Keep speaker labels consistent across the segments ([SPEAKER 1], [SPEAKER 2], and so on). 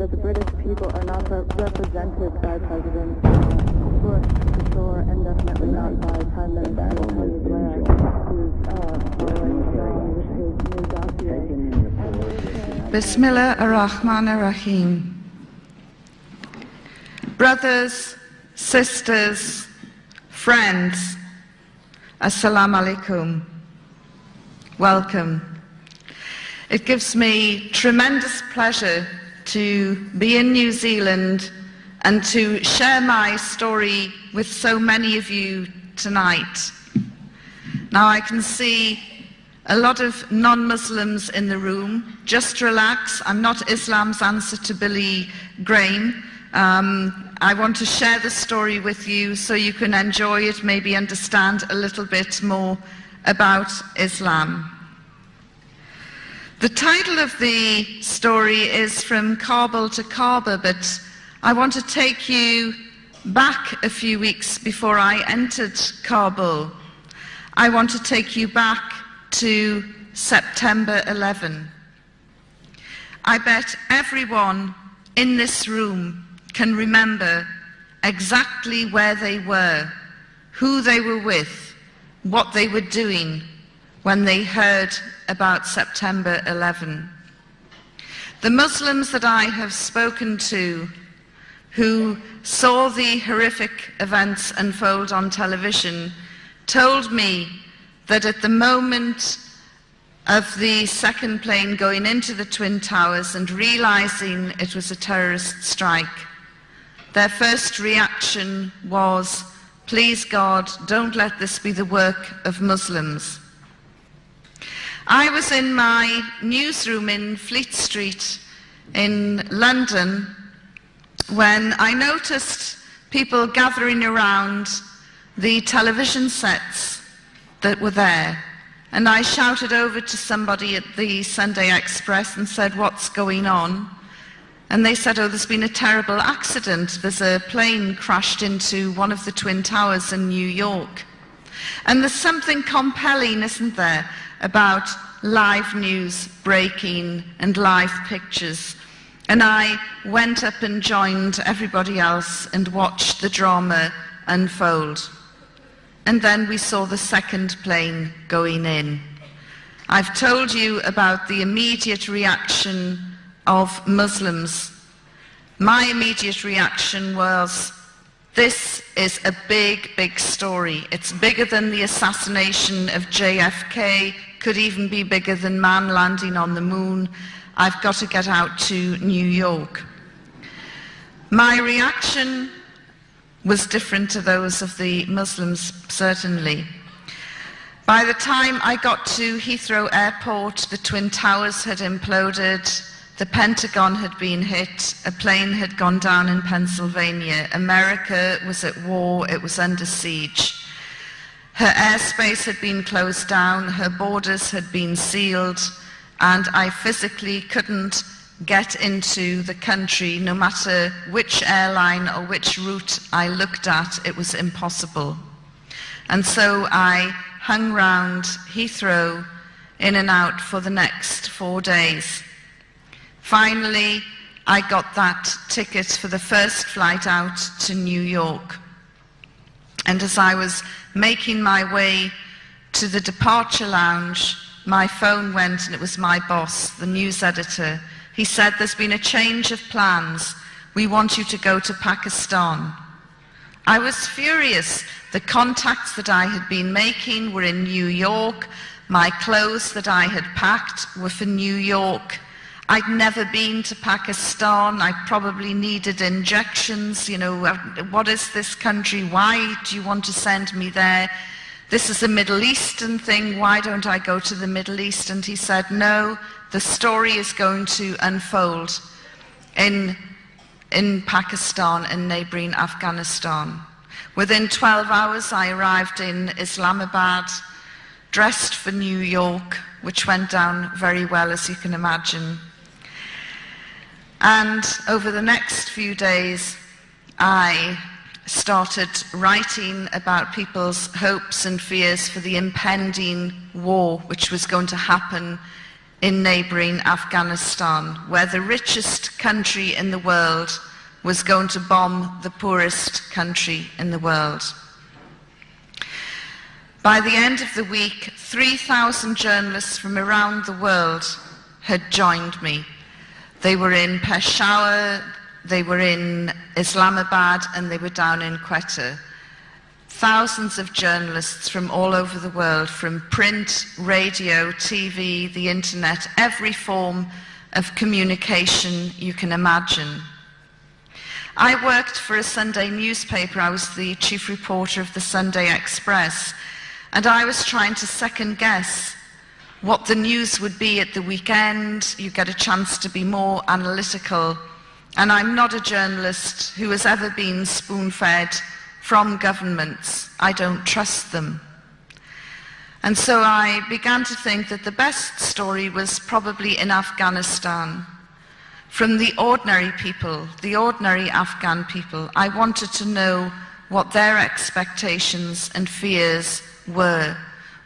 [SPEAKER 1] that the British people are not represented by President Bush, for sure, and definitely not by Prime Minister Tony Blair, who's following along with his new dossier.
[SPEAKER 2] Bismillah ar-Rahman ar-Rahim. Brothers, sisters, friends, Assalamu alaikum. Welcome. It gives me tremendous pleasure to be in New Zealand and to share my story with so many of you tonight. Now I can see a lot of non-Muslims in the room. Just relax, I'm not Islam's answer to Billy Graham. I want to share the story with you so you can enjoy it, maybe understand a little bit more about Islam. The title of the story is From Kabul to Kaaba, but I want to take you back a few weeks before I entered Kabul. I want to take you back to September 11. I bet everyone in this room can remember exactly where they were, who they were with, what they were doing when they heard about September 11. The Muslims that I have spoken to who saw the horrific events unfold on television told me that at the moment of the second plane going into the Twin Towers and realizing it was a terrorist strike, their first reaction was, "Please God, don't let this be the work of Muslims." I was in my newsroom in Fleet Street in London when I noticed people gathering around the television sets that were there. And I shouted over to somebody at the Sunday Express and said, "What's going on?" And they said, "Oh, there's been a terrible accident. There's a plane crashed into one of the Twin Towers in New York." And there's something compelling, isn't there, about live news breaking and live pictures. And I went up and joined everybody else and watched the drama unfold. And then we saw the second plane going in. I've told you about the immediate reaction of Muslims. My immediate reaction was, this is a big, big story. It's bigger than the assassination of JFK, could even be bigger than man landing on the moon. I've got to get out to New York. My reaction was different to those of the Muslims, certainly. By the time I got to Heathrow Airport, the Twin Towers had imploded, the Pentagon had been hit, a plane had gone down in Pennsylvania. America was at war, it was under siege. Her airspace had been closed down, her borders had been sealed, and I physically couldn't get into the country. No matter which airline or which route I looked at, it was impossible. And so I hung round Heathrow in and out for the next 4 days. Finally, I got that ticket for the first flight out to New York. And as I was making my way to the departure lounge, my phone went and it was my boss, the news editor. He said, "There's been a change of plans. We want you to go to Pakistan." I was furious. The contacts that I had been making were in New York. My clothes that I had packed were for New York. I'd never been to Pakistan. I probably needed injections. You know, what is this country? Why do you want to send me there? This is a Middle Eastern thing. Why don't I go to the Middle East? And he said, "No, the story is going to unfold in Pakistan and neighboring Afghanistan." Within 12 hours, I arrived in Islamabad, dressed for New York, which went down very well, as you can imagine. And over the next few days, I started writing about people's hopes and fears for the impending war which was going to happen in neighboring Afghanistan, where the richest country in the world was going to bomb the poorest country in the world. By the end of the week, 3,000 journalists from around the world had joined me. They were in Peshawar, they were in Islamabad, and they were down in Quetta. Thousands of journalists from all over the world, from print, radio, TV, the internet, every form of communication you can imagine. I worked for a Sunday newspaper. I was the chief reporter of the Sunday Express, and I was trying to second guess what the news would be at the weekend. You get a chance to be more analytical, and I'm not a journalist who has ever been spoon-fed from governments. I don't trust them. And so I began to think that the best story was probably in Afghanistan. From the ordinary people, the ordinary Afghan people, I wanted to know what their expectations and fears were,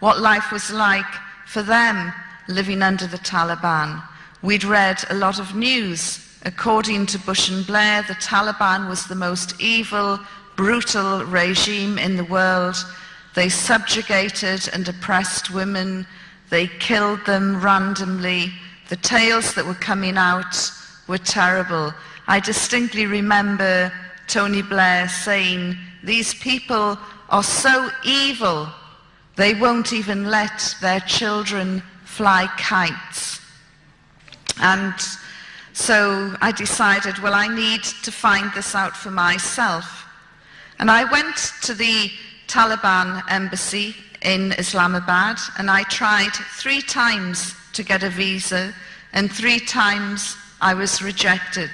[SPEAKER 2] what life was like for them living under the Taliban. We'd read a lot of news. According to Bush and Blair, the Taliban was the most evil, brutal regime in the world. They subjugated and oppressed women. They killed them randomly. The tales that were coming out were terrible. I distinctly remember Tony Blair saying, "These people are so evil, they won't even let their children fly kites." And so I decided, well, I need to find this out for myself. And I went to the Taliban embassy in Islamabad, and I tried 3 times to get a visa, and 3 times I was rejected.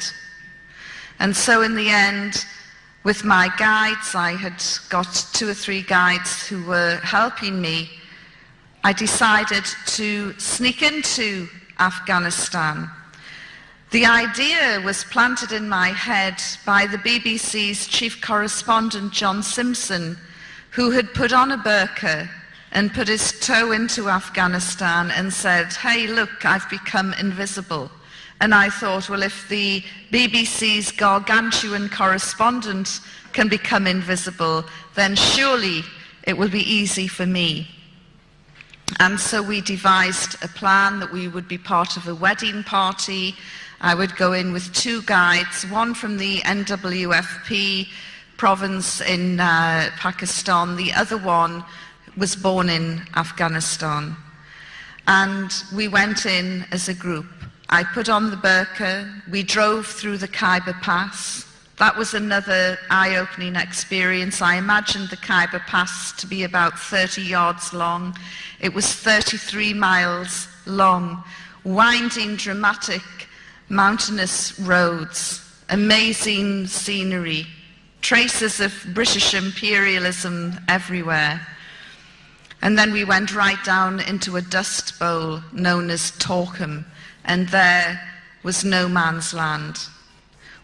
[SPEAKER 2] And so in the end, with my guides, I had got 2 or 3 guides who were helping me, I decided to sneak into Afghanistan. The idea was planted in my head by the BBC's chief correspondent, John Simpson, who had put on a burqa and put his toe into Afghanistan and said, "Hey, look, I've become invisible." And I thought, well, if the BBC's gargantuan correspondent can become invisible, then surely it will be easy for me. And so we devised a plan that we would be part of a wedding party. I would go in with 2 guides, one from the NWFP province in Pakistan, the other one was born in Afghanistan. And we went in as a group. I put on the burqa, we drove through the Khyber Pass. That was another eye-opening experience. I imagined the Khyber Pass to be about 30 yards long. It was 33 miles long, winding, dramatic, mountainous roads, amazing scenery, traces of British imperialism everywhere. And then we went right down into a dust bowl known as Torkham, and there was no man's land.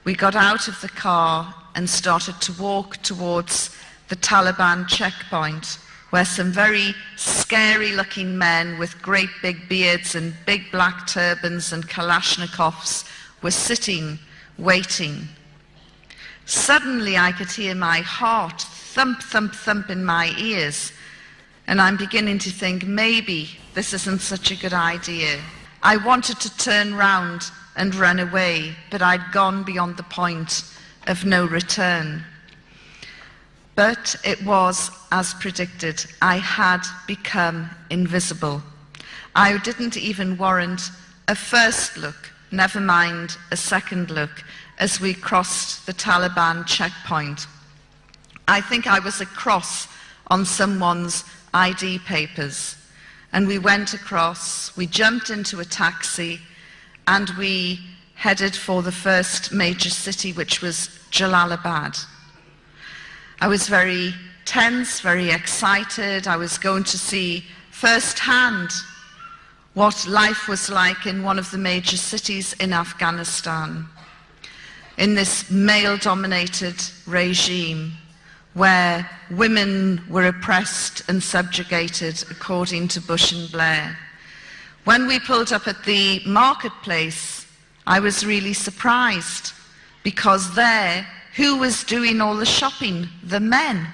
[SPEAKER 2] We got out of the car and started to walk towards the Taliban checkpoint, where some very scary-looking men with great big beards and big black turbans and Kalashnikovs were sitting, waiting. Suddenly I could hear my heart thump, thump, thump in my ears, and I'm beginning to think, maybe this isn't such a good idea. I wanted to turn round and run away, but I'd gone beyond the point of no return. But it was as predicted. I had become invisible. I didn't even warrant a first look, never mind a second look, as we crossed the Taliban checkpoint. I think I was a cross on someone's ID papers. And we went across, we jumped into a taxi, and we headed for the first major city, which was Jalalabad. I was very tense, very excited. I was going to see firsthand what life was like in one of the major cities in Afghanistan, in this male-dominated regime where women were oppressed and subjugated according to Bush and Blair, When we pulled up at the marketplace, I was really surprised, because there, who was doing all the shopping? The men.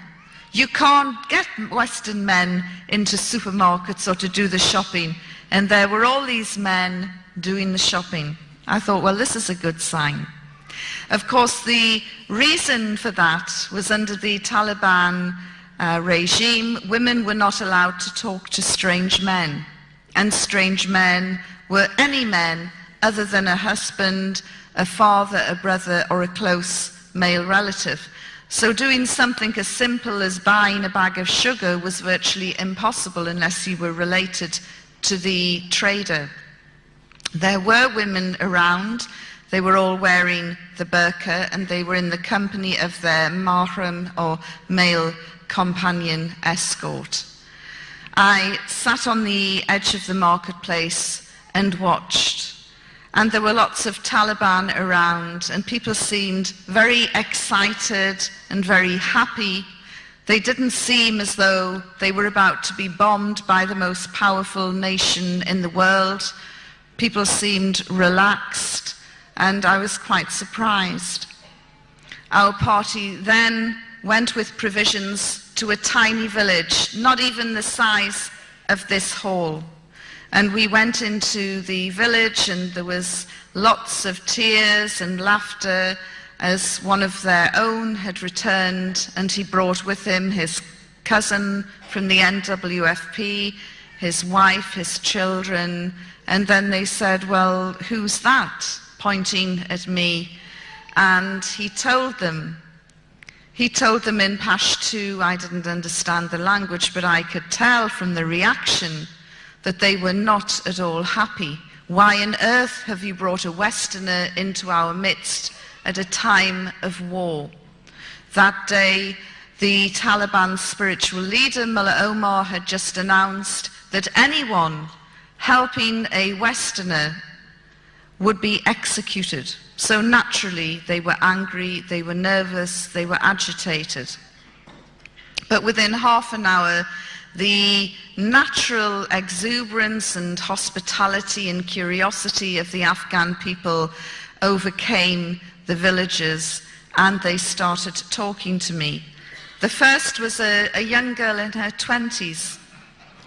[SPEAKER 2] You can't get Western men into supermarkets or to do the shopping, and there were all these men doing the shopping. I thought, well, this is a good sign. Of course, the reason for that was under the Taliban regime, women were not allowed to talk to strange men. And strange men were any men other than a husband, a father, a brother, or a close male relative. So doing something as simple as buying a bag of sugar was virtually impossible unless you were related to the trader. There were women around. They were all wearing the burqa, and they were in the company of their mahram, or male companion escort. I sat on the edge of the marketplace and watched, and there were lots of Taliban around, and people seemed very excited and very happy. They didn't seem as though they were about to be bombed by the most powerful nation in the world. People seemed relaxed, and I was quite surprised. Our party then went with provisions to a tiny village, not even the size of this hall. And we went into the village, and there was lots of tears and laughter as one of their own had returned, and he brought with him his cousin from the NWFP, his wife, his children. And then they said, well, who's that? Pointing at me. And he told them in Pashto. I didn't understand the language, but I could tell from the reaction that they were not at all happy. Why on earth have you brought a Westerner into our midst at a time of war? That day, the Taliban spiritual leader, Mullah Omar, had just announced that anyone helping a Westerner would be executed. So naturally, they were angry, they were nervous, they were agitated. But within half an hour, the natural exuberance and hospitality and curiosity of the Afghan people overcame the villagers, and they started talking to me. The first was a young girl in her 20s,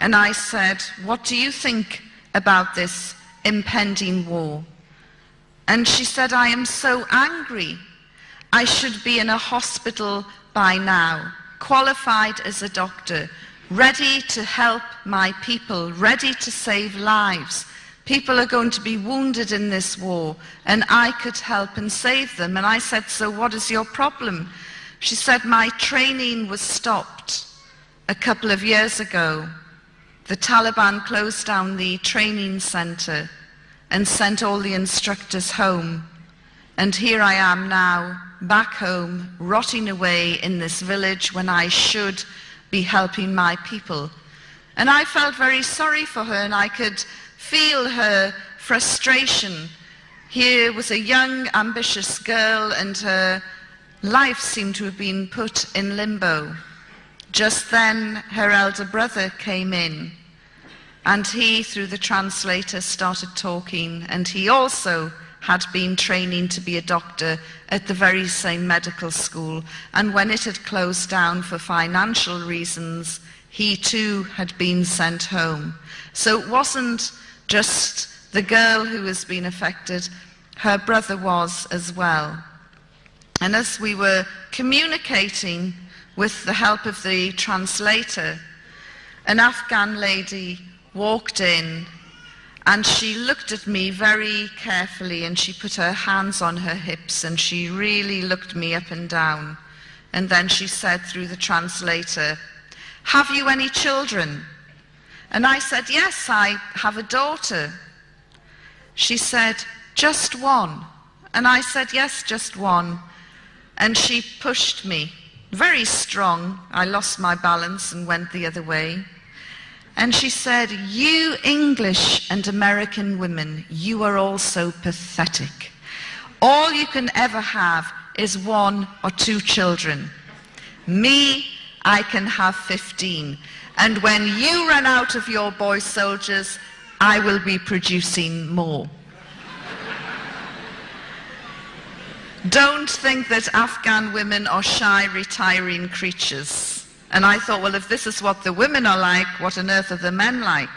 [SPEAKER 2] and I said, what do you think about this impending war? And she said, I am so angry. I should be in a hospital by now, qualified as a doctor, ready to help my people, ready to save lives. People are going to be wounded in this war, and I could help and save them. And I said, so what is your problem? She said, my training was stopped a couple of years ago. The Taliban closed down the training center and sent all the instructors home. And here I am now, back home, rotting away in this village when I should be helping my people. And I felt very sorry for her, and I could feel her frustration. Here was a young, ambitious girl, and her life seemed to have been put in limbo. Just then, her elder brother came in, and he, through the translator, started talking, and he also had been training to be a doctor at the very same medical school. And when it had closed down for financial reasons, he too had been sent home. So it wasn't just the girl who was being affected, her brother was as well. And as we were communicating with the help of the translator, an Afghan lady walked in, and she looked at me very carefully, and she put her hands on her hips, and she really looked me up and down. And then she said through the translator, have you any children? And I said, yes, I have a daughter. She said, just one? And I said, yes, just one. And she pushed me, very strong. I lost my balance and went the other way. And she said, you English and American women, you are all so pathetic. All you can ever have is 1 or 2 children. Me, I can have 15. And when you run out of your boy soldiers, I will be producing more. Don't think that Afghan women are shy, retiring creatures. And I thought, well, if this is what the women are like, what on earth are the men like?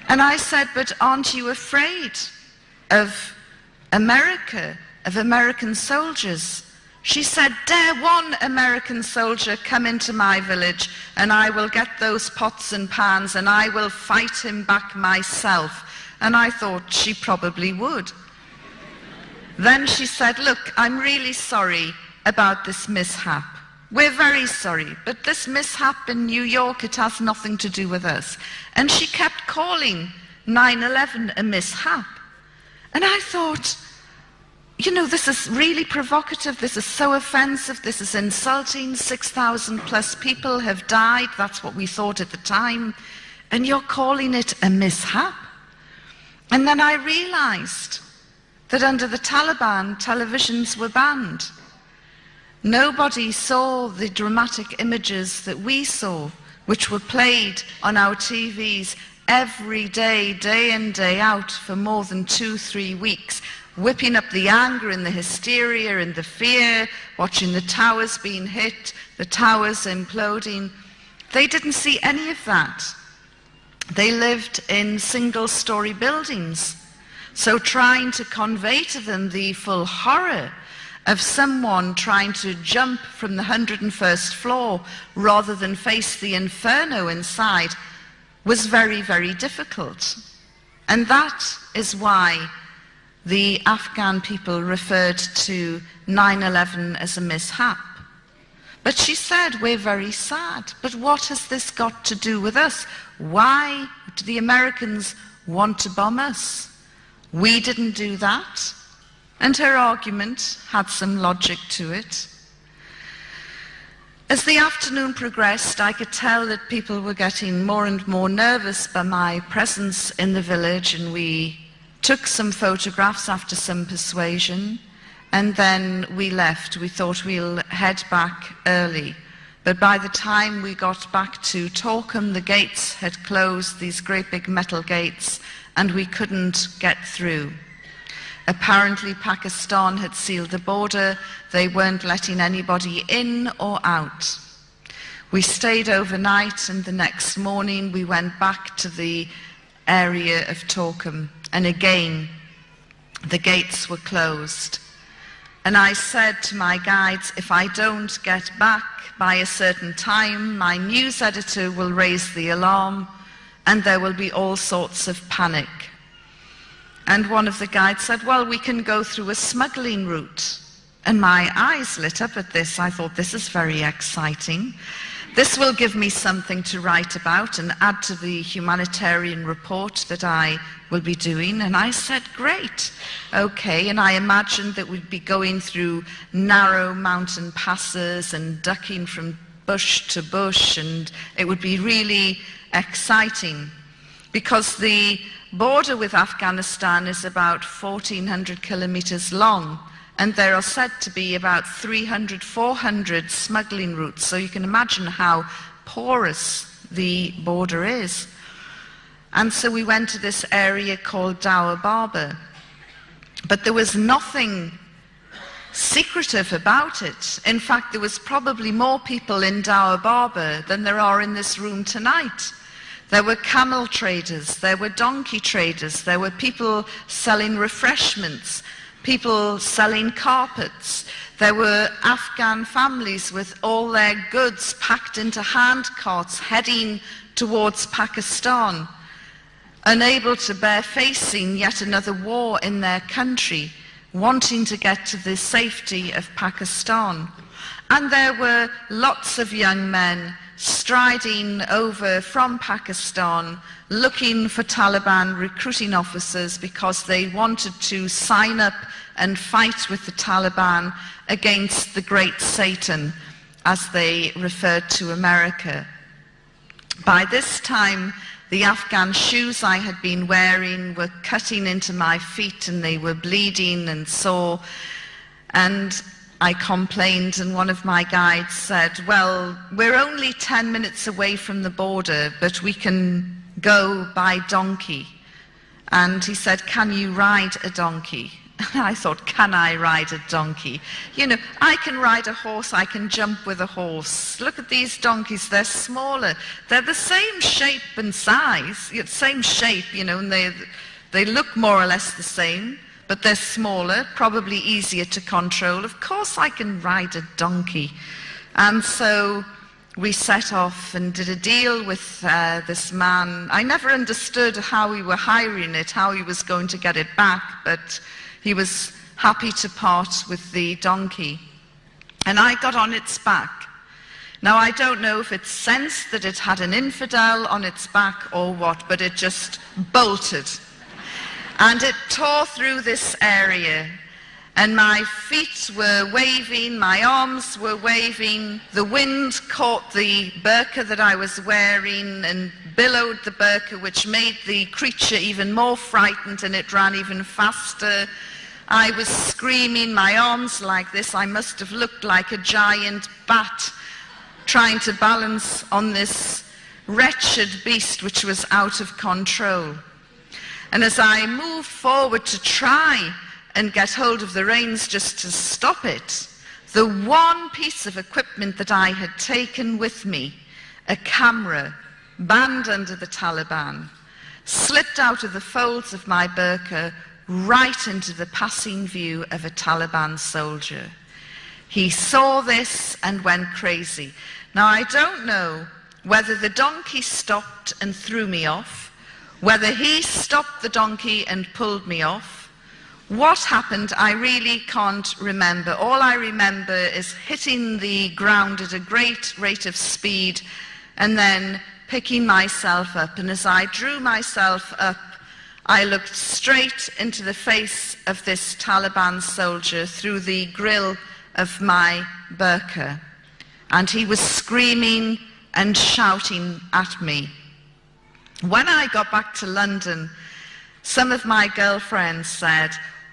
[SPEAKER 2] And I said, but aren't you afraid of America, of American soldiers? She said, dare one American soldier come into my village and I will get those pots and pans and I will fight him back myself. And I thought she probably would. Then she said, look, I'm really sorry about this mishap. We're very sorry, but this mishap in New York, it has nothing to do with us. And she kept calling 9/11 a mishap. And I thought, you know, this is really provocative, this is so offensive, this is insulting, 6,000 plus people have died, that's what we thought at the time, and you're calling it a mishap? And then I realized that under the Taliban, televisions were banned. Nobody saw the dramatic images that we saw, which were played on our TVs every day, day in, day out, for more than 2-3 weeks, whipping up the anger and the hysteria and the fear, watching the towers being hit, the towers imploding. They didn't see any of that. They lived in single-story buildings. So trying to convey to them the full horror of someone trying to jump from the 101st floor rather than face the inferno inside was very, very difficult. And that is why the Afghan people referred to 9/11 as a mishap. But she said, we're very sad. But what has this got to do with us? Why do the Americans want to bomb us? We didn't do that. And her argument had some logic to it. As the afternoon progressed, I could tell that people were getting more and more nervous by my presence in the village, and we took some photographs after some persuasion, and then we left. We thought we'll head back early. But by the time we got back to Torkham, the gates had closed, these great big metal gates, and we couldn't get through. Apparently Pakistan had sealed the border. They weren't letting anybody in or out. We stayed overnight, and the next morning we went back to the area of Torkham, and again the gates were closed. And I said to my guides, if I don't get back by a certain time, my news editor will raise the alarm and there will be all sorts of panic. And one of the guides said, well, we can go through a smuggling route. And my eyes lit up at this. I thought, this is very exciting. This will give me something to write about and add to the humanitarian report that I will be doing. And I said, great, okay. And I imagined that we'd be going through narrow mountain passes and ducking from bush to bush, and it would be really exciting because the border with Afghanistan is about 1,400 kilometers long, and there are said to be about 300, 400 smuggling routes. So you can imagine how porous the border is. And so we went to this area called Dawah Barber. But there was nothing secretive about it. In fact, there was probably more people in Dawah Barber than there are in this room tonight. There were camel traders, there were donkey traders, there were people selling refreshments, people selling carpets. There were Afghan families with all their goods packed into hand carts heading towards Pakistan, unable to bear facing yet another war in their country, wanting to get to the safety of Pakistan. And there were lots of young men striding over from Pakistan, looking for Taliban recruiting officers because they wanted to sign up and fight with the Taliban against the Great Satan, as they referred to America. By this time, the Afghan shoes I had been wearing were cutting into my feet and they were bleeding and sore. And I complained, and one of my guides said, well, we're only 10 minutes away from the border, but we can go by donkey. And he said, "Can you ride a donkey?" And I thought, can I ride a donkey? You know, I can ride a horse, I can jump with a horse. Look at these donkeys, they're smaller. They're the same shape and size, same shape, you know, and they look more or less the same, but they're smaller, probably easier to control. Of course I can ride a donkey. And so we set off and did a deal with this man. I never understood how we were hiring it, how he was going to get it back, but he was happy to part with the donkey. And I got on its back. Now, I don't know if it sensed that it had an infidel on its back or what, but it just bolted. And it tore through this area. And my feet were waving, my arms were waving. The wind caught the burqa that I was wearing and billowed the burqa, which made the creature even more frightened, and it ran even faster. I was screaming, my arms like this. I must have looked like a giant bat trying to balance on this wretched beast which was out of control. And as I moved forward to try and get hold of the reins just to stop it, the one piece of equipment that I had taken with me, a camera banned under the Taliban, slipped out of the folds of my burqa right into the passing view of a Taliban soldier. He saw this and went crazy. Now, I don't know whether the donkey stopped and threw me off, whether he stopped the donkey and pulled me off. What happened, I really can't remember. All I remember is hitting the ground at a great rate of speed and then picking myself up. And as I drew myself up, I looked straight into the face of this Taliban soldier through the grill of my burqa. And he was screaming and shouting at me. When I got back to London, some of my girlfriends said,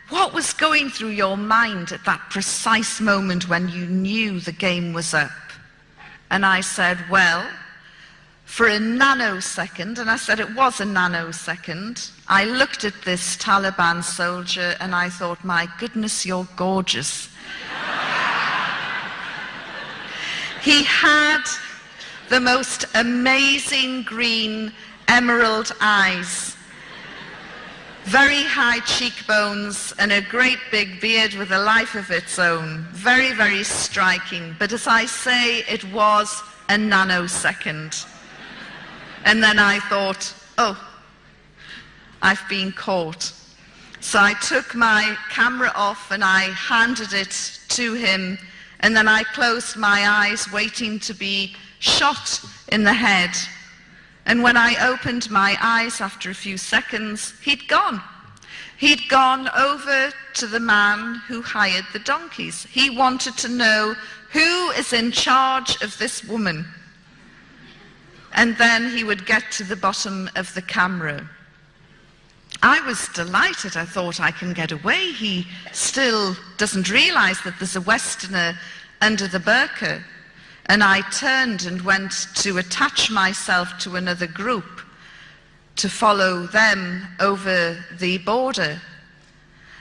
[SPEAKER 2] "What was going through your mind at that precise moment when you knew the game was up?" And I said, well, for a nanosecond, and I said it was a nanosecond, I looked at this Taliban soldier and I thought, my goodness, you're gorgeous. He had the most amazing green emerald eyes, very high cheekbones and a great big beard with a life of its own. Very, very striking. But as I say, it was a nanosecond. And then I thought, oh, I've been caught. So I took my camera off and I handed it to him, and then I closed my eyes waiting to be shot in the head. And when I opened my eyes after a few seconds, he'd gone. He'd gone over to the man who hired the donkeys. He wanted to know who is in charge of this woman. And then he would get to the bottom of the camera. I was delighted. I thought, I can get away. He still doesn't realize that there's a Westerner under the burqa. And I turned and went to attach myself to another group to follow them over the border.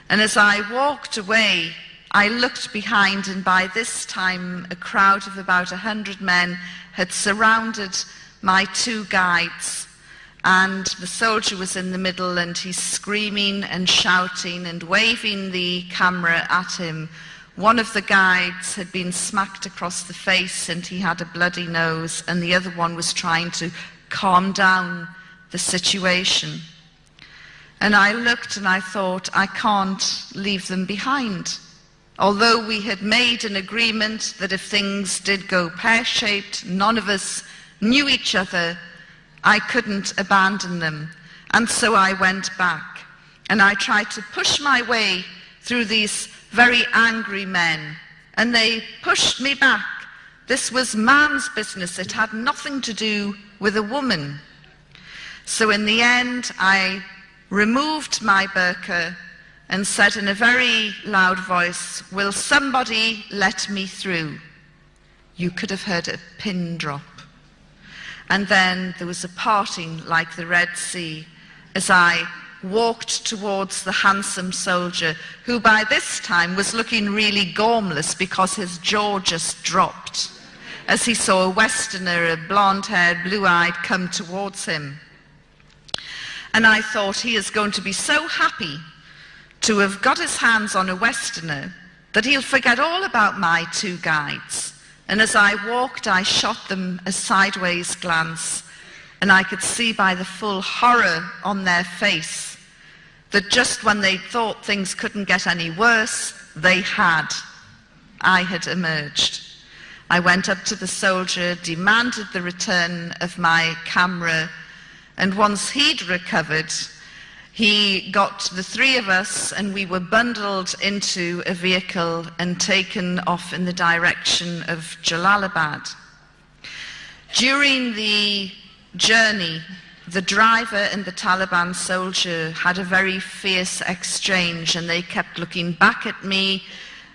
[SPEAKER 2] And as I walked away, I looked behind, and by this time a crowd of about 100 men had surrounded my two guides, and the soldier was in the middle, and he's screaming and shouting and waving the camera at him. One of the guides had been smacked across the face and he had a bloody nose, and the other one was trying to calm down the situation. And I looked and I thought, I can't leave them behind. Although we had made an agreement that if things did go pear-shaped, none of us knew each other, I couldn't abandon them. And so I went back and I tried to push my way through these very angry men, and they pushed me back. This was man's business. It had nothing to do with a woman. So in the end, I removed my burqa and said in a very loud voice, "Will somebody let me through?" You could have heard a pin drop. And then there was a parting like the Red Sea as I walked towards the handsome soldier, who by this time was looking really gormless because his jaw just dropped as he saw a Westerner, a blonde-haired, blue-eyed, come towards him. And I thought, he is going to be so happy to have got his hands on a Westerner that he'll forget all about my two guides. And as I walked, I shot them a sideways glance, and I could see by the full horror on their face that just when they thought things couldn't get any worse, they had. I had emerged. I went up to the soldier, demanded the return of my camera, and once he'd recovered, he got the three of us and we were bundled into a vehicle and taken off in the direction of Jalalabad. During the journey, the driver and the Taliban soldier had a very fierce exchange, and they kept looking back at me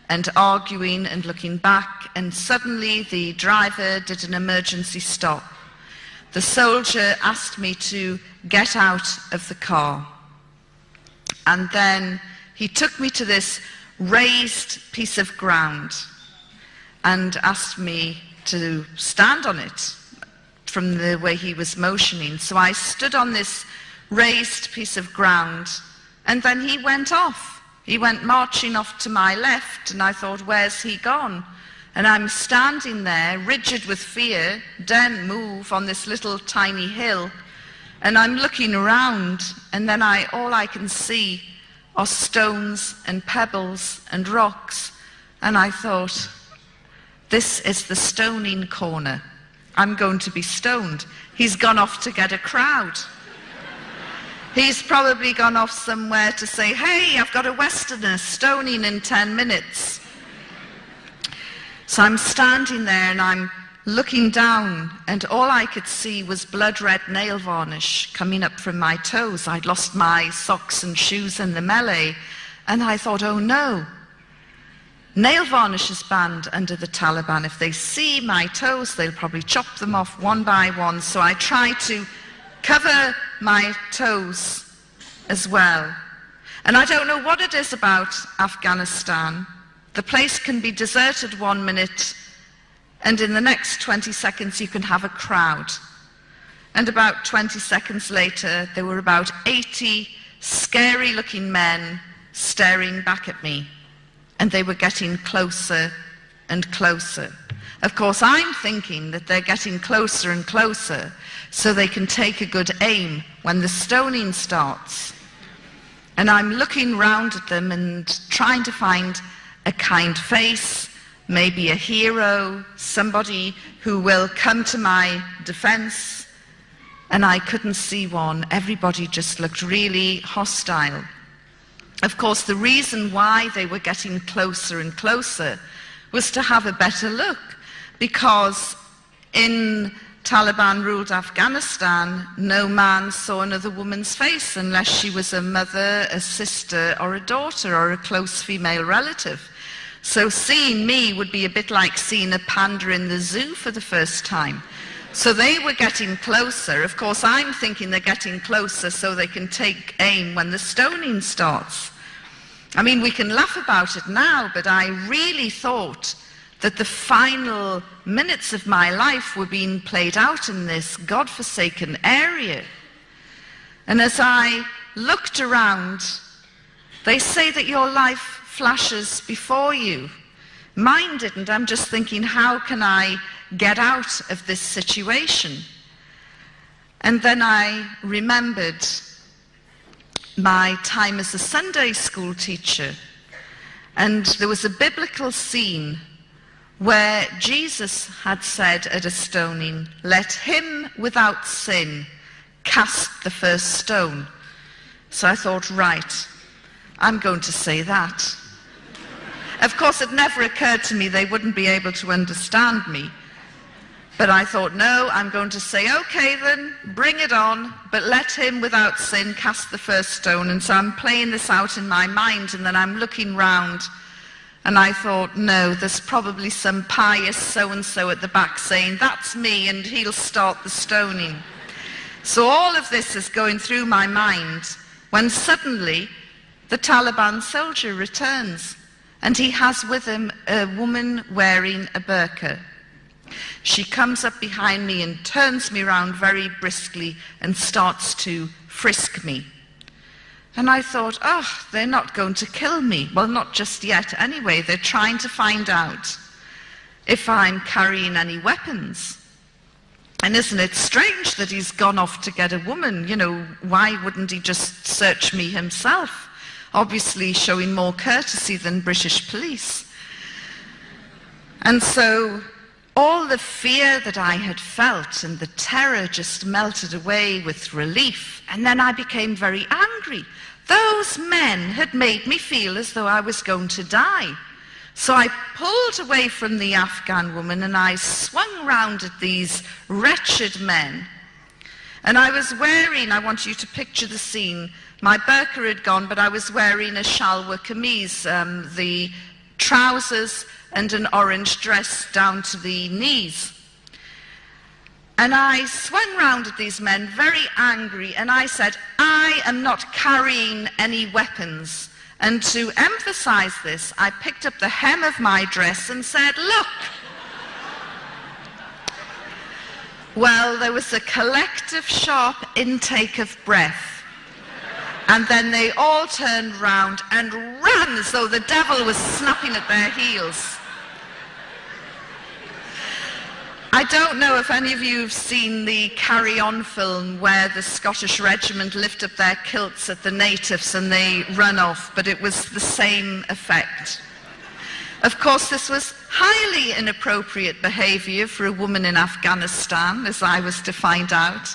[SPEAKER 2] and arguing and looking back, and suddenly the driver did an emergency stop. The soldier asked me to get out of the car, and then he took me to this raised piece of ground and asked me to stand on it from the way he was motioning. So I stood on this raised piece of ground, and then he went off. He went marching off to my left, and I thought, where's he gone? And I'm standing there, rigid with fear, daren't move on this little tiny hill, and I'm looking around, and then all I can see are stones and pebbles and rocks, and I thought, this is the stoning corner. I'm going to be stoned. He's gone off to get a crowd. He's probably gone off somewhere to say, hey, I've got a Westerner stoning in 10 minutes. So I'm standing there and I'm looking down, and all I could see was blood-red nail varnish coming up from my toes. I'd lost my socks and shoes in the melee, and I thought, oh no. Nail varnish is banned under the Taliban. If they see my toes, they'll probably chop them off one by one. So I tried to cover my toes as well. And I don't know what it is about Afghanistan. The place can be deserted 1 minute, and in the next 20 seconds you can have a crowd. And about 20 seconds later, there were about 80 scary-looking men staring back at me. And they were getting closer and closer. Of course, I'm thinking that they're getting closer and closer so they can take a good aim when the stoning starts. And I'm looking round at them and trying to find a kind face, maybe a hero, somebody who will come to my defense. And I couldn't see one. Everybody just looked really hostile. Of course, the reason why they were getting closer and closer was to have a better look, because in Taliban-ruled Afghanistan, no man saw another woman's face unless she was a mother, a sister, or a daughter, or a close female relative. So seeing me would be a bit like seeing a panda in the zoo for the first time. So they were getting closer. Of course, I'm thinking they're getting closer so they can take aim when the stoning starts. I mean, we can laugh about it now, but I really thought that the final minutes of my life were being played out in this godforsaken area. And as I looked around, they say that your life flashes before you. Mine didn't. I'm just thinking, how can I get out of this situation? And then I remembered my time as a Sunday school teacher, and there was a biblical scene where Jesus had said at a stoning, "Let him without sin cast the first stone." So I thought, right, I'm going to say that. Of course, it never occurred to me they wouldn't be able to understand me. But I thought, no, I'm going to say, okay then, bring it on, but let him without sin cast the first stone. And so I'm playing this out in my mind, and then I'm looking round, And I thought, no, there's probably some pious so-and-so at the back saying, that's me, and he'll start the stoning. So all of this is going through my mind when suddenly the Taliban soldier returns, and he has with him a woman wearing a burqa. She comes up behind me and turns me around very briskly and starts to frisk me. And I thought, oh, they're not going to kill me. Well, not just yet. Anyway, they're trying to find out if I'm carrying any weapons. And isn't it strange that he's gone off to get a woman? You know, why wouldn't he just search me himself? Obviously showing more courtesy than British police. And so all the fear that I had felt and the terror just melted away with relief. And then I became very angry. Those men had made me feel as though I was going to die. So I pulled away from the Afghan woman and I swung round at these wretched men. And I was wearing, I want you to picture the scene, my burqa had gone, but I was wearing a shalwar kameez, the trousers and an orange dress down to the knees. And I swung round at these men, very angry, and I said, I am not carrying any weapons. And to emphasize this, I picked up the hem of my dress and said, look. Well, there was a collective sharp intake of breath. And then they all turned round and ran as though the devil was snapping at their heels. I don't know if any of you have seen the Carry On film where the Scottish regiment lift up their kilts at the natives and they run off, but it was the same effect. Of course, this was highly inappropriate behavior for a woman in Afghanistan, as I was to find out.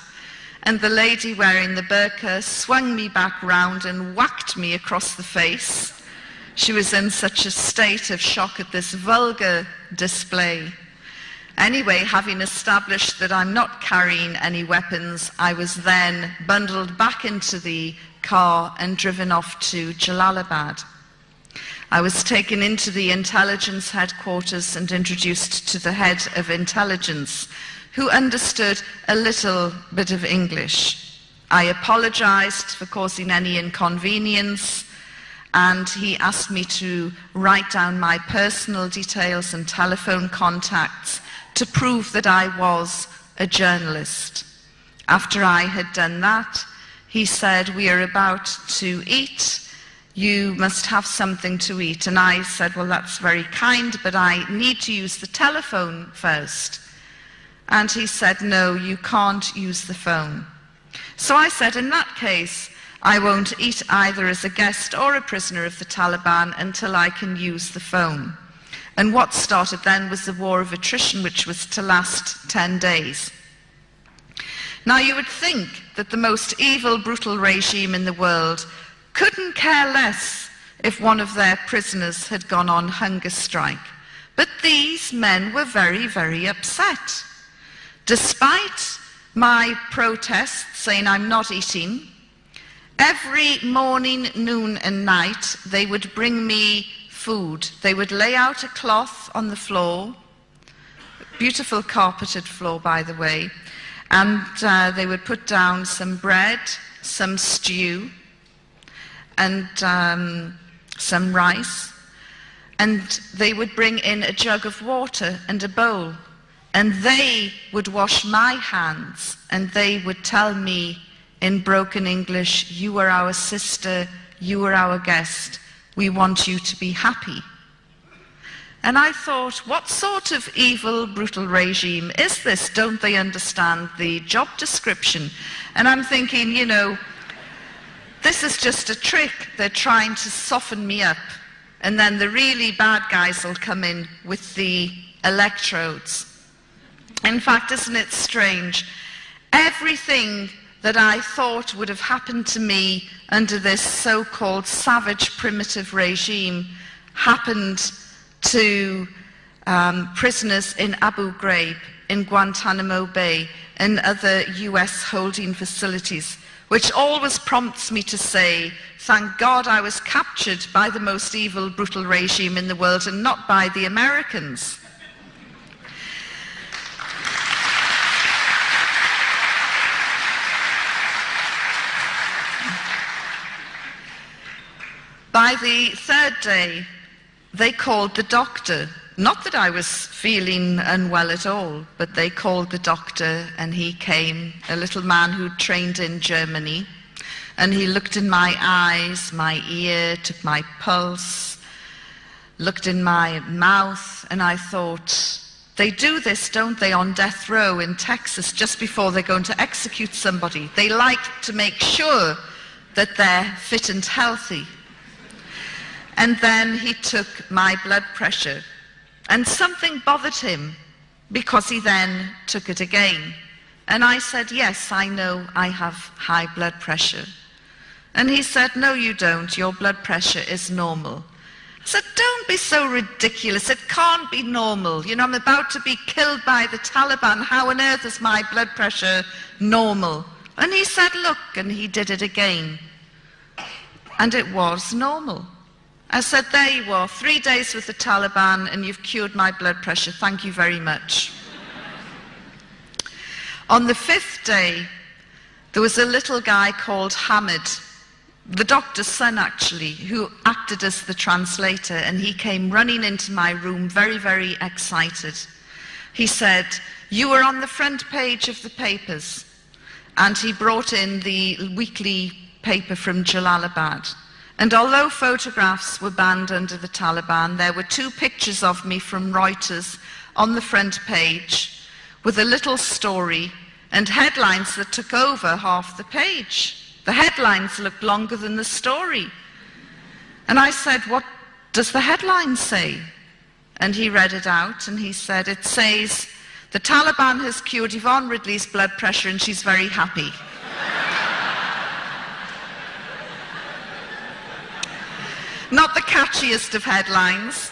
[SPEAKER 2] And the lady wearing the burqa swung me back round and whacked me across the face. She was in such a state of shock at this vulgar display. Anyway, having established that I'm not carrying any weapons, I was then bundled back into the car and driven off to Jalalabad. I was taken into the intelligence headquarters and introduced to the head of intelligence, who understood a little bit of English. I apologized for causing any inconvenience, and he asked me to write down my personal details and telephone contacts to prove that I was a journalist. After I had done that, he said, we are about to eat. You must have something to eat. And I said, well, that's very kind, but I need to use the telephone first. And he said, no, you can't use the phone. So I said, in that case, I won't eat either as a guest or a prisoner of the Taliban until I can use the phone. And what started then was the war of attrition, which was to last 10 days. Now, you would think that the most evil, brutal regime in the world couldn't care less if one of their prisoners had gone on hunger strike. But these men were very, very upset. Despite my protests saying I'm not eating, every morning, noon and night, they would bring me food. They would lay out a cloth on the floor, beautiful carpeted floor, by the way, and they would put down some bread, some stew, and some rice, and they would bring in a jug of water and a bowl, and they would wash my hands, and they would tell me in broken English, you are our sister, you are our guest, we want you to be happy. And I thought, what sort of evil, brutal regime is this? Don't they understand the job description? And I'm thinking, you know, this is just a trick. They're trying to soften me up. And then the really bad guys will come in with the electrodes. In fact, isn't it strange? Everything that I thought would have happened to me under this so-called savage primitive regime happened to prisoners in Abu Ghraib, in Guantanamo Bay, and other US holding facilities, which always prompts me to say, thank God I was captured by the most evil, brutal regime in the world and not by the Americans. By the third day, they called the doctor. Not that I was feeling unwell at all, but they called the doctor and he came, a little man who'd trained in Germany, and he looked in my eyes, my ear, took my pulse, looked in my mouth, and I thought, they do this, don't they, on death row in Texas just before they're going to execute somebody. They like to make sure that they're fit and healthy. And then he took my blood pressure, and something bothered him because he then took it again. And I said, yes, I know I have high blood pressure. And he said, no, you don't. Your blood pressure is normal. I said, don't be so ridiculous. It can't be normal. You know, I'm about to be killed by the Taliban. How on earth is my blood pressure normal? And he said, look, and he did it again. And it was normal. I said, there you are, 3 days with the Taliban and you've cured my blood pressure. Thank you very much. On the fifth day, there was a little guy called Hamid, the doctor's son actually, who acted as the translator, and he came running into my room very, very excited. He said, you were on the front page of the papers, and he brought in the weekly paper from Jalalabad. And although photographs were banned under the Taliban, there were 2 pictures of me from Reuters on the front page with a little story and headlines that took over half the page. The headlines looked longer than the story. And I said, what does the headline say? And he read it out and he said, it says, the Taliban has cured Yvonne Ridley's blood pressure and she's very happy. Not the catchiest of headlines.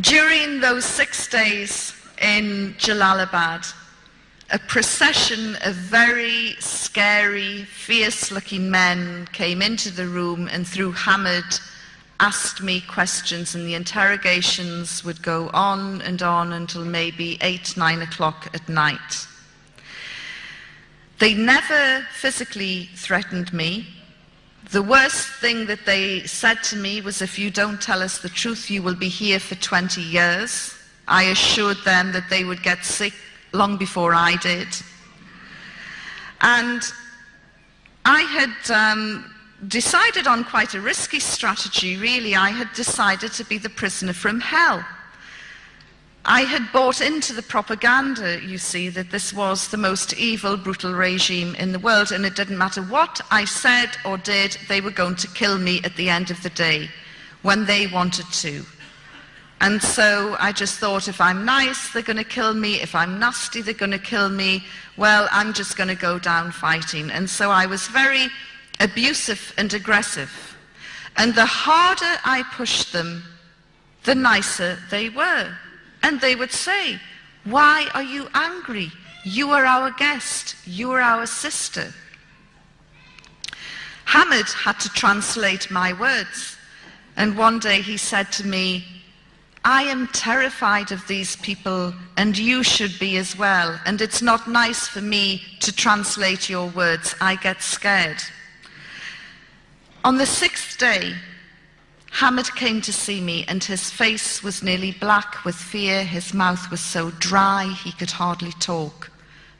[SPEAKER 2] During those 6 days in Jalalabad, a procession of very scary, fierce-looking men came into the room and through Hamid asked me questions, and the interrogations would go on until maybe 8, 9 o'clock at night. They never physically threatened me. The worst thing that they said to me was, if you don't tell us the truth, you will be here for 20 years. I assured them that they would get sick long before I did. And I had decided on quite a risky strategy, really. I had decided to be the prisoner from hell. I had bought into the propaganda, you see, that this was the most evil, brutal regime in the world, and it didn't matter what I said or did, they were going to kill me at the end of the day, when they wanted to. And so I just thought, if I'm nice, they're going to kill me. If I'm nasty, they're going to kill me. Well, I'm just going to go down fighting. And so I was very abusive and aggressive. And the harder I pushed them, the nicer they were. And they would say, why are you angry? You are our guest. You are our sister. Hamid had to translate my words. And one day he said to me, I am terrified of these people, and you should be as well. And it's not nice for me to translate your words. I get scared. On the 6th day, Hamid came to see me, and his face was nearly black with fear. His mouth was so dry he could hardly talk.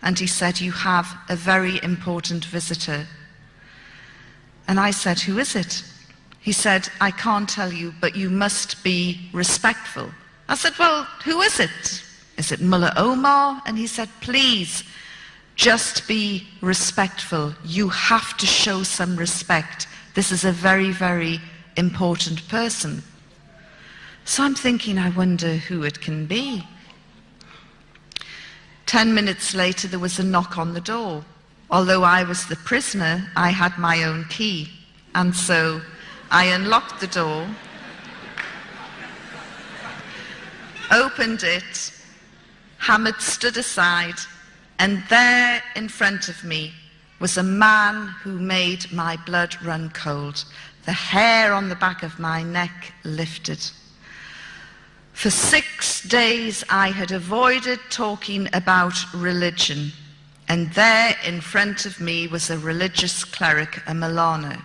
[SPEAKER 2] And he said, you have a very important visitor. And I said, who is it? He said, I can't tell you, but you must be respectful. I said, well, who is it? Is it Mullah Omar? And he said, please, just be respectful. You have to show some respect. This is a very, very important person. So I'm thinking, I wonder who it can be. 10 minutes later, there was a knock on the door. Although I was the prisoner, I had my own key. And so I unlocked the door, opened it. Hamid stood aside, and there in front of me was a man who made my blood run cold. The hair on the back of my neck lifted. For 6 days I had avoided talking about religion, and there in front of me was a religious cleric, a Milano.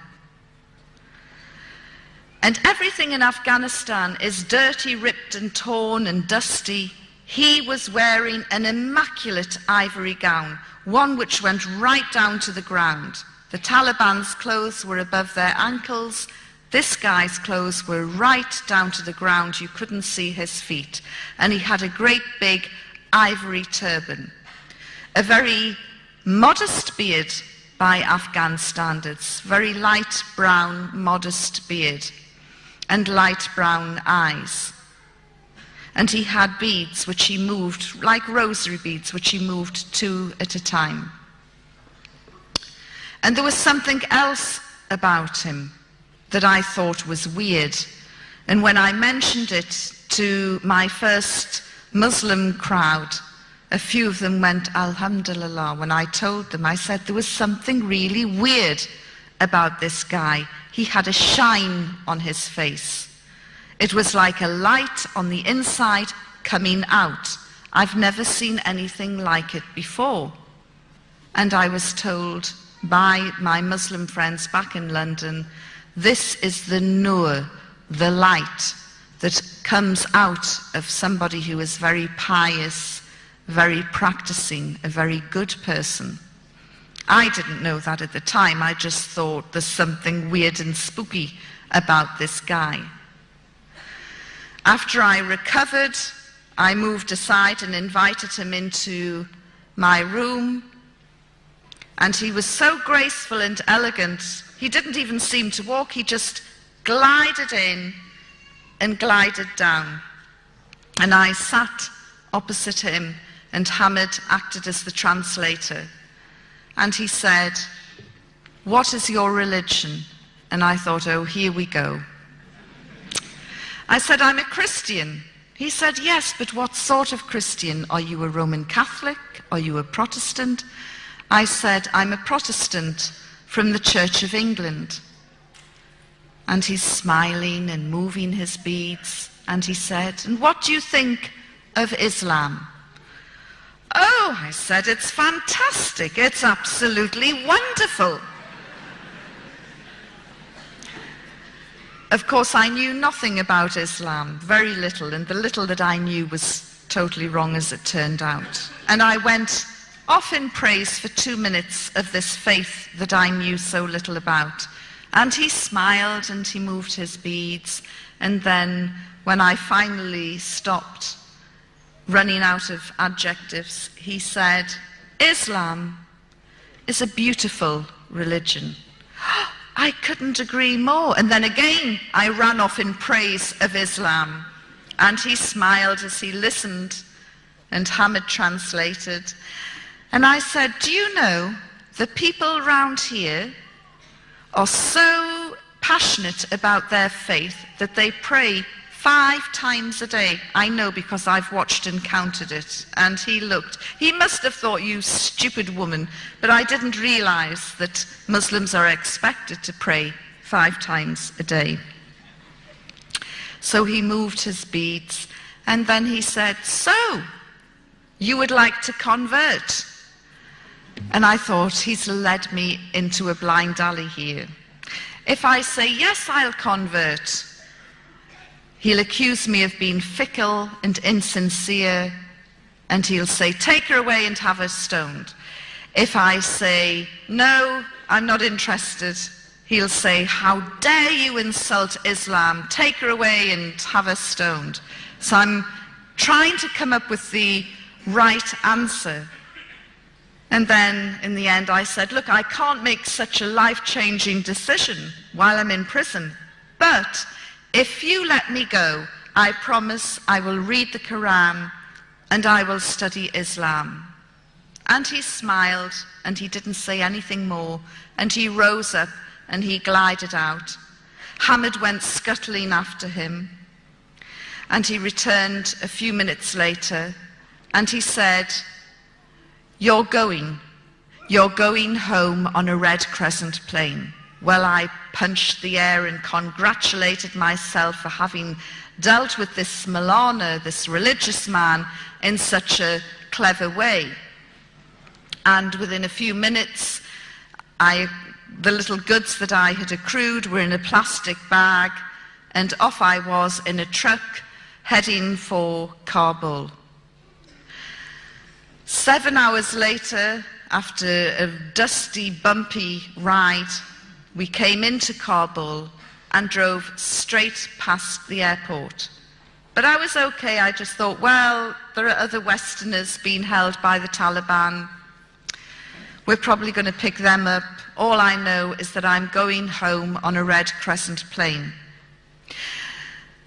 [SPEAKER 2] And everything in Afghanistan is dirty, ripped and torn and dusty. He was wearing an immaculate ivory gown, one which went right down to the ground. The Taliban's clothes were above their ankles. This guy's clothes were right down to the ground. You couldn't see his feet. And he had a great big ivory turban. A very modest beard by Afghan standards. Very light brown, modest beard. And light brown eyes. And he had beads which he moved, like rosary beads, which he moved 2 at a time. And there was something else about him that I thought was weird. And when I mentioned it to my first Muslim crowd, a few of them went, Alhamdulillah. When I told them, I said there was something really weird about this guy. He had a shine on his face. It was like a light on the inside coming out. I've never seen anything like it before. And I was told by my Muslim friends back in London, this is the nur, the light that comes out of somebody who is very pious, very practicing, a very good person. I didn't know that at the time. I just thought there's something weird and spooky about this guy. After I recovered, I moved aside and invited him into my room. And he was so graceful and elegant, he didn't even seem to walk. He just glided in and glided down. And I sat opposite him, and Hamid acted as the translator. And he said, "What is your religion?" And I thought, oh, here we go. I said, "I'm a Christian." He said, "Yes, but what sort of Christian? Are you a Roman Catholic? Are you a Protestant?" I said, "I'm a Protestant from the Church of England." And he's smiling and moving his beads. And he said, "And what do you think of Islam?" "Oh," I said, "it's fantastic. It's absolutely wonderful." Of course, I knew nothing about Islam, very little, and the little that I knew was totally wrong as it turned out. And I went off in praise for 2 minutes of this faith that I knew so little about. And he smiled and he moved his beads. And then when I finally stopped running out of adjectives, he said, "Islam is a beautiful religion." I couldn't agree more. And then again, I ran off in praise of Islam. And he smiled as he listened, and Hamid translated. And I said, "Do you know, the people around here are so passionate about their faith that they pray 5 times a day. I know because I've watched and counted it." And he looked. He must have thought, "You stupid woman." But I didn't realize that Muslims are expected to pray 5 times a day. So he moved his beads. And then he said, "So, you would like to convert?" And I thought, he's led me into a blind alley here. If I say, "Yes, I'll convert," he'll accuse me of being fickle and insincere, and he'll say, "Take her away and have her stoned." If I say, "No, I'm not interested," he'll say, "How dare you insult Islam? Take her away and have her stoned." So I'm trying to come up with the right answer. And then in the end I said, "Look, I can't make such a life-changing decision while I'm in prison, but if you let me go, I promise I will read the Quran and I will study Islam." And he smiled and he didn't say anything more, and he rose up and he glided out. Hamid went scuttling after him, and he returned a few minutes later and he said, you're going home on a Red Crescent plane. Well, I punched the air and congratulated myself for having dealt with this Milana, this religious man, in such a clever way. And within a few minutes, the little goods that I had accrued were in a plastic bag, and off I was in a truck heading for Kabul. 7 hours later, after a dusty, bumpy ride, we came into Kabul and drove straight past the airport. But I was okay. I just thought, well, there are other Westerners being held by the Taliban. We're probably going to pick them up. All I know is that I'm going home on a Red Crescent plane.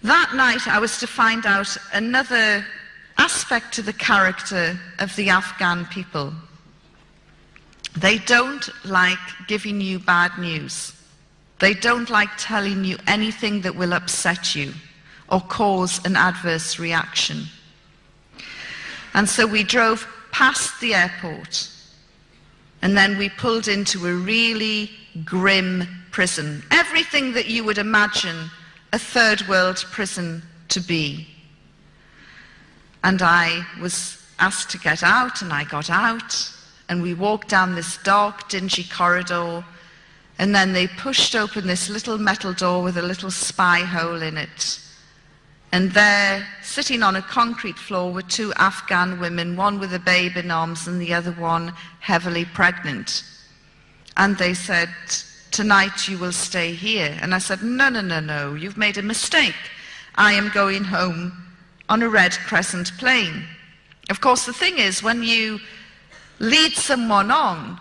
[SPEAKER 2] That night, I was to find out another aspect to the character of the Afghan people. They don't like giving you bad news. They don't like telling you anything that will upset you or cause an adverse reaction. And so we drove past the airport, and then we pulled into a really grim prison. Everything that you would imagine a third world prison to be. And I was asked to get out, and I got out, and we walked down this dark, dingy corridor, and then they pushed open this little metal door with a little spy hole in it. And there, sitting on a concrete floor, were two Afghan women, one with a babe in arms and the other one heavily pregnant. And they said, tonight you will stay here. And I said, no, you've made a mistake. I am going home on a Red Crescent plane. Of course, the thing is, when you lead someone on,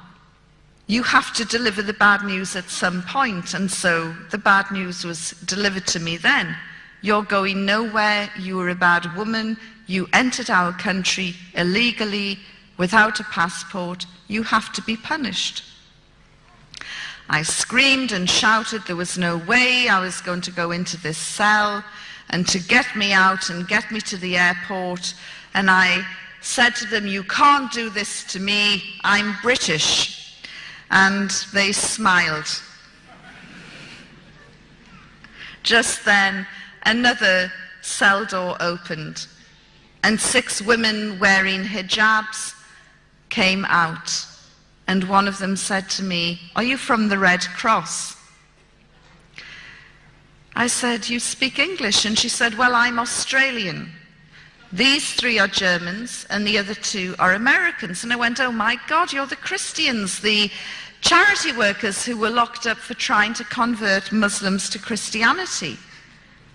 [SPEAKER 2] you have to deliver the bad news at some point. And so the bad news was delivered to me then. You're going nowhere, you were a bad woman, you entered our country illegally, without a passport, you have to be punished. I screamed and shouted there was no way I was going to go into this cell, and to get me out and get me to the airport, and I said to them, you can't do this to me, I'm British. And they smiled. Just then, another cell door opened, and 6 women wearing hijabs came out, and one of them said to me, are you from the Red Cross? I said, you speak English? And she said, well, I'm Australian. These 3 are Germans, and the other 2 are Americans. And I went, oh my God, you're the Christians, the charity workers who were locked up for trying to convert Muslims to Christianity.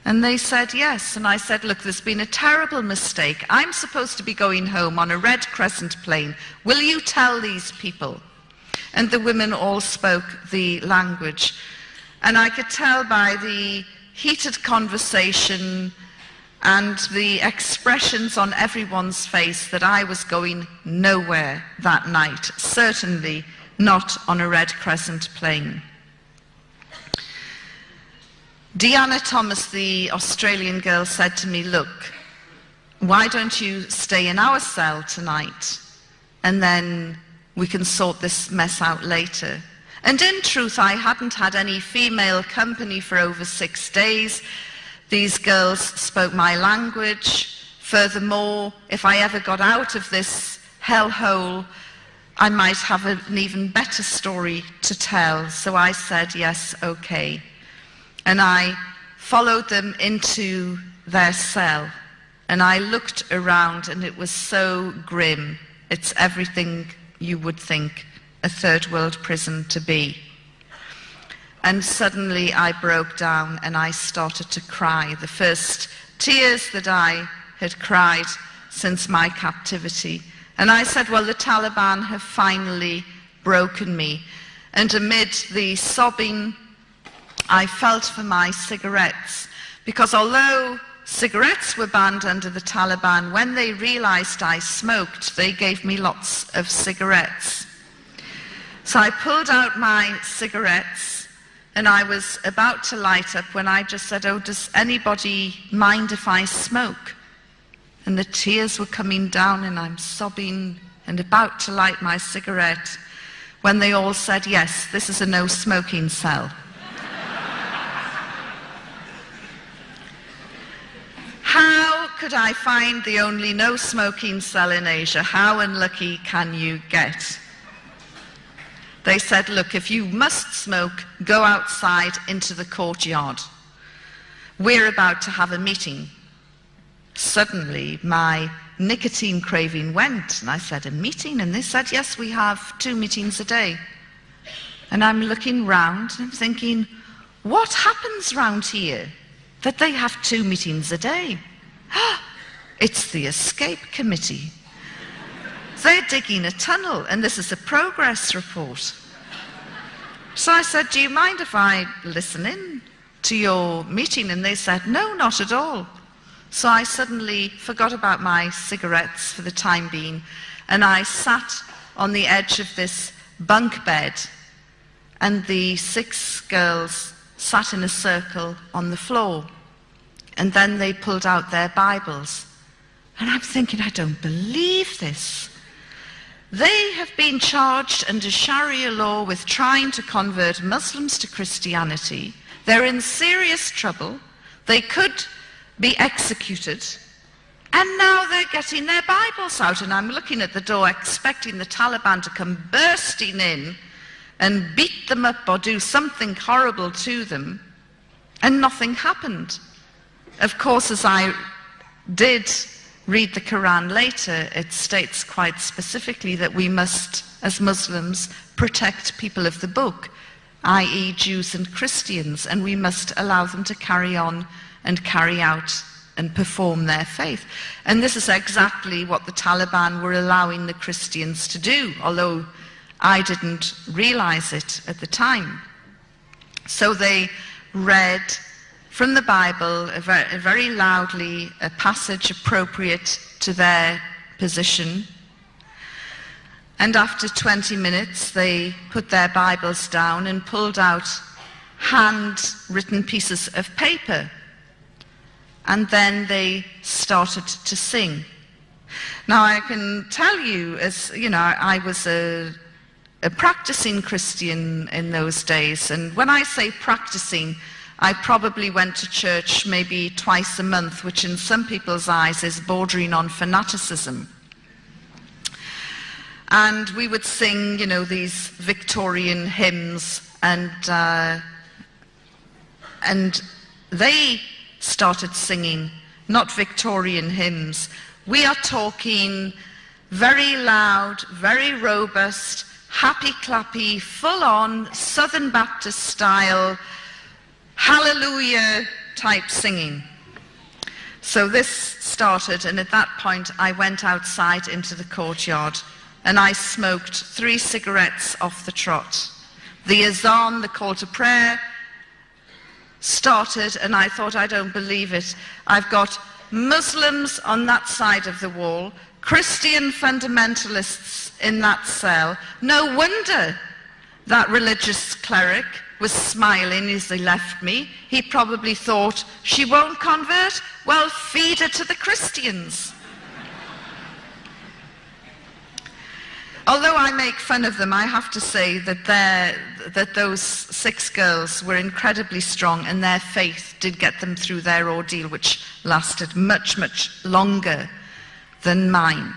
[SPEAKER 2] And they said yes. And I said, look, there's been a terrible mistake. I'm supposed to be going home on a Red Crescent plane. Will you tell these people? And the women all spoke the language. And I could tell by the heated conversation and the expressions on everyone's face that I was going nowhere that night, certainly not on a Red Crescent plane. Deanna Thomas, the Australian girl, said to me, look, why don't you stay in our cell tonight, and then we can sort this mess out later. And in truth, I hadn't had any female company for over 6 days. These girls spoke my language. Furthermore, if I ever got out of this hellhole, I might have an even better story to tell. So I said, yes, okay. And I followed them into their cell, and I looked around, and it was so grim. It's everything you would think a third world prison to be. And suddenly I broke down and I started to cry, the first tears that I had cried since my captivity. And I said, well, the Taliban have finally broken me. And amid the sobbing, I felt for my cigarettes, because although cigarettes were banned under the Taliban, when they realized I smoked, they gave me lots of cigarettes. So I pulled out my cigarettes, and I was about to light up when I just said, oh, does anybody mind if I smoke? and the tears were coming down, and I'm sobbing and about to light my cigarette when they all said, yes, this is a no smoking cell. How could I find the only no smoking cell in Asia? How unlucky can you get? They said, look, if you must smoke, go outside into the courtyard. We're about to have a meeting. Suddenly, my nicotine craving went, and I said, a meeting? And they said, yes, we have 2 meetings a day. And I'm looking round, and I'm thinking, what happens round here that they have 2 meetings a day? It's the escape committee. They're digging a tunnel, and this is a progress report. So I said, do you mind if I listen in to your meeting? And they said, no, not at all. So I suddenly forgot about my cigarettes for the time being, and I sat on the edge of this bunk bed, and the 6 girls sat in a circle on the floor, and then they pulled out their Bibles. And I'm thinking, I don't believe this. They have been charged under Sharia law with trying to convert Muslims to Christianity. They're in serious trouble. They could be executed. And now they're getting their Bibles out. And I'm looking at the door expecting the Taliban to come bursting in and beat them up or do something horrible to them. And nothing happened. Of course, as I did read the Quran later, it states quite specifically that we must, as Muslims, protect people of the book, i.e. Jews and Christians, and we must allow them to carry on and carry out and perform their faith. And this is exactly what the Taliban were allowing the Christians to do, although I didn't realize it at the time. So they read from the Bible, very loudly, a passage appropriate to their position. And after 20 minutes, they put their Bibles down and pulled out handwritten pieces of paper. And then they started to sing. Now, I can tell you, as you know, I was a practicing Christian in those days. And when I say practicing, I probably went to church maybe twice a month, which in some people's eyes is bordering on fanaticism. And we would sing, you know, these Victorian hymns, and they started singing, not Victorian hymns. We are talking very loud, very robust, happy-clappy, full-on Southern Baptist style, hallelujah type singing. So this started, and at that point I went outside into the courtyard and I smoked 3 cigarettes off the trot. The azan, the call to prayer, started, and I thought, I don't believe it. I've got Muslims on that side of the wall, Christian fundamentalists in that cell. No wonder that religious cleric was smiling as he left me. He probably thought, she won't convert? Well, feed her to the Christians. Although I make fun of them, I have to say that those 6 girls were incredibly strong, and their faith did get them through their ordeal, which lasted much, much longer than mine.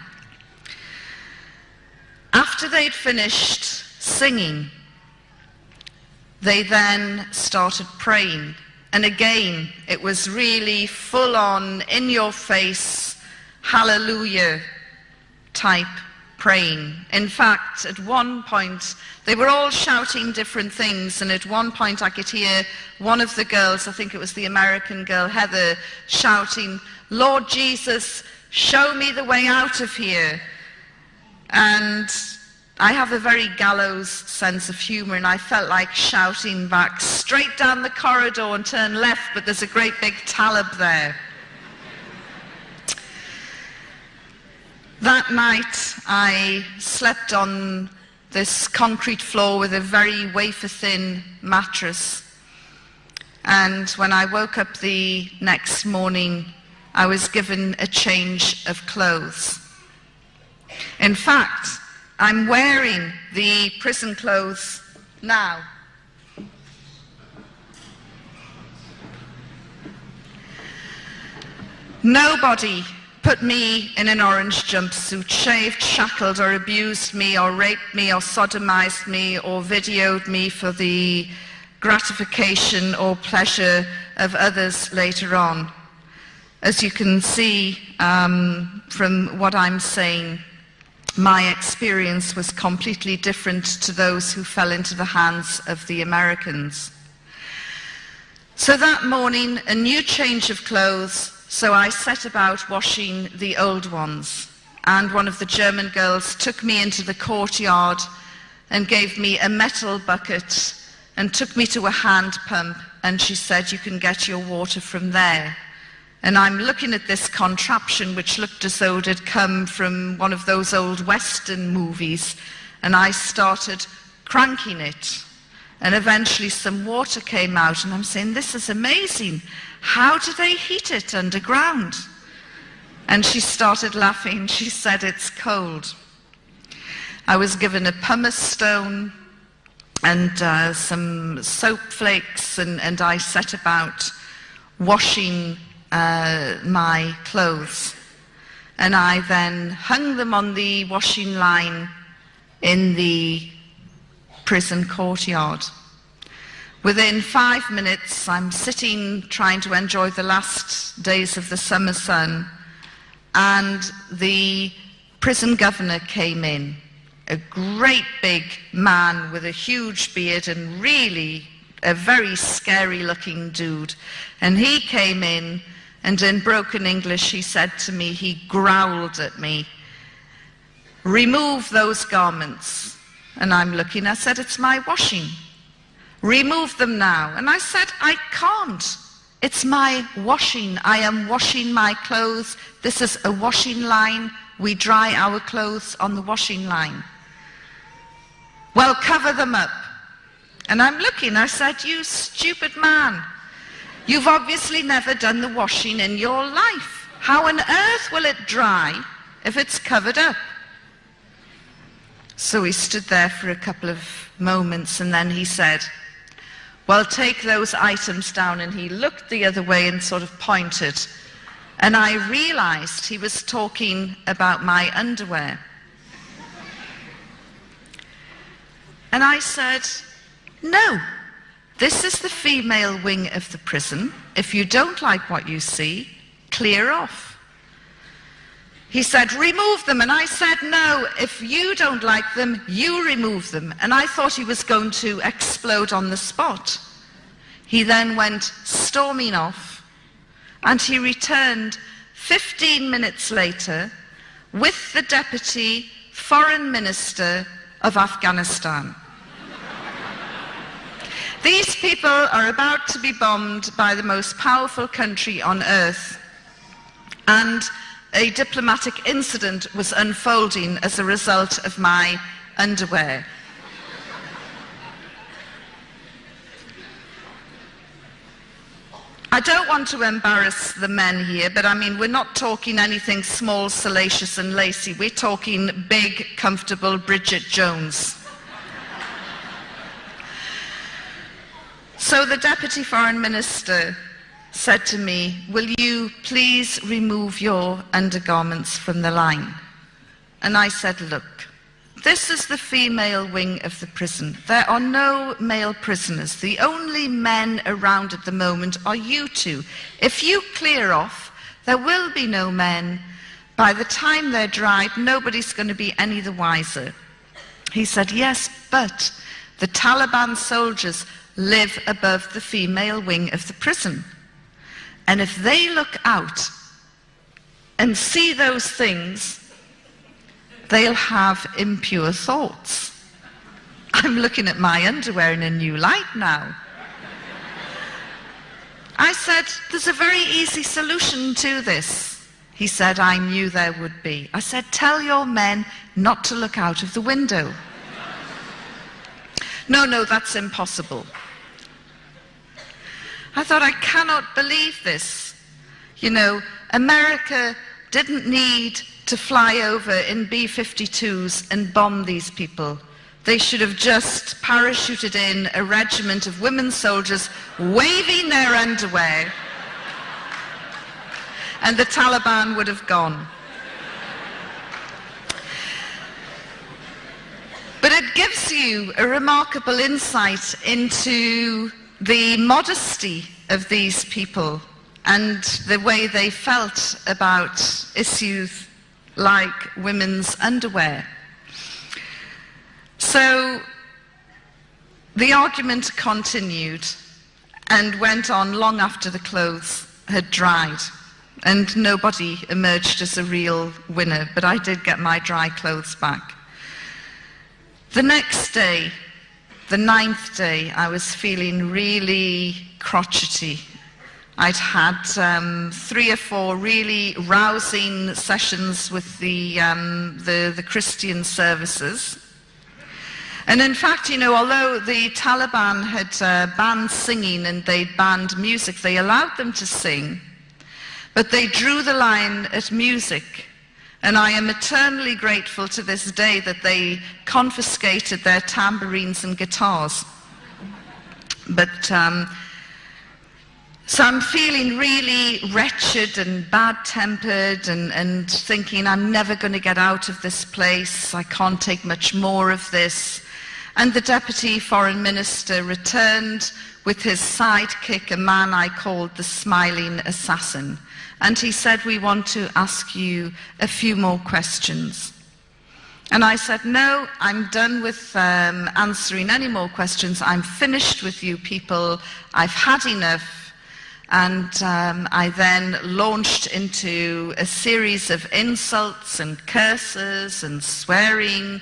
[SPEAKER 2] After they'd finished singing, they then started praying. And again, it was really full-on, in-your-face, hallelujah type praying. In fact, at one point, they were all shouting different things, and at one point I could hear one of the girls, I think it was the American girl, Heather, shouting, Lord Jesus, show me the way out of here. And I have a very gallows sense of humor, and I felt like shouting back, straight down the corridor and turn left, but there's a great big Talib there. That night, I slept on this concrete floor with a very wafer-thin mattress. And when I woke up the next morning, I was given a change of clothes. In fact, I'm wearing the prison clothes now. Nobody put me in an orange jumpsuit, shaved, shackled, or abused me, or raped me, or sodomized me, or videoed me for the gratification or pleasure of others later on. As you can see from what I'm saying, my experience was completely different to those who fell into the hands of the Americans. So that morning, a new change of clothes, so I set about washing the old ones. And one of the German girls took me into the courtyard and gave me a metal bucket and took me to a hand pump, and she said, "You can get your water from there." And I'm looking at this contraption which looked as though it had come from one of those old Western movies, and I started cranking it. And eventually some water came out, and I'm saying, "This is amazing. How do they heat it underground?" And she started laughing. She said, "It's cold." I was given a pumice stone and some soap flakes, and I set about washing my clothes. And I then hung them on the washing line in the prison courtyard. Within 5 minutes, I'm sitting trying to enjoy the last days of the summer sun, and the prison governor came in, a great big man with a huge beard and really a very scary looking dude. And he came in, and in broken English he said to me, he growled at me, "Remove those garments." And I'm looking, I said, "It's my washing. Remove them now." And I said, "I can't. It's my washing. I am washing my clothes. This is a washing line. We dry our clothes on the washing line." "Well, cover them up." And I'm looking, I said, "You stupid man. You've obviously never done the washing in your life. How on earth will it dry if it's covered up?" So he stood there for a couple of moments, and then he said, "Well, take those items down." And he looked the other way and sort of pointed. And I realized he was talking about my underwear. And I said, "No, this is the female wing of the prison. If you don't like what you see, clear off." He said, "Remove them." And I said, "No, if you don't like them, you remove them." And I thought he was going to explode on the spot. He then went storming off, and he returned 15 minutes later with the Deputy Foreign Minister of Afghanistan. These people are about to be bombed by the most powerful country on earth, and a diplomatic incident was unfolding as a result of my underwear. I don't want to embarrass the men here, but I mean, we're not talking anything small, salacious and lacy. We're talking big, comfortable Bridget Jones. So the Deputy Foreign Minister said to me, "Will you please remove your undergarments from the line?" And I said, "Look, this is the female wing of the prison. There are no male prisoners. The only men around at the moment are you two. If you clear off, there will be no men. By the time they're dried, nobody's going to be any the wiser." He said, "Yes, but the Taliban soldiers live above the female wing of the prison. And if they look out and see those things, they'll have impure thoughts." I'm looking at my underwear in a new light now. I said, "There's a very easy solution to this." He said, "I knew there would be." I said, "Tell your men not to look out of the window." No, that's impossible." I thought, I cannot believe this. You know, America didn't need to fly over in B-52s and bomb these people. They should have just parachuted in a regiment of women soldiers waving their underwear, and the Taliban would have gone. But it gives you a remarkable insight into the modesty of these people and the way they felt about issues like women's underwear. So the argument continued and went on long after the clothes had dried, and nobody emerged as a real winner, but I did get my dry clothes back. The next day, the 9th day, I was feeling really crotchety. I'd had 3 or 4 really rousing sessions with the Christian services. And in fact, you know, although the Taliban had banned singing and they'd banned music, they allowed them to sing, but they drew the line at music. And I am eternally grateful to this day that they confiscated their tambourines and guitars. But so I'm feeling really wretched and bad-tempered and thinking I'm never going to get out of this place. I can't take much more of this. And the Deputy Foreign Minister returned with his sidekick, a man I called the Smiling Assassin. And he said, "We want to ask you a few more questions." And I said, "No, I'm done with answering any more questions. I'm finished with you people. I've had enough." And I then launched into a series of insults and curses and swearing.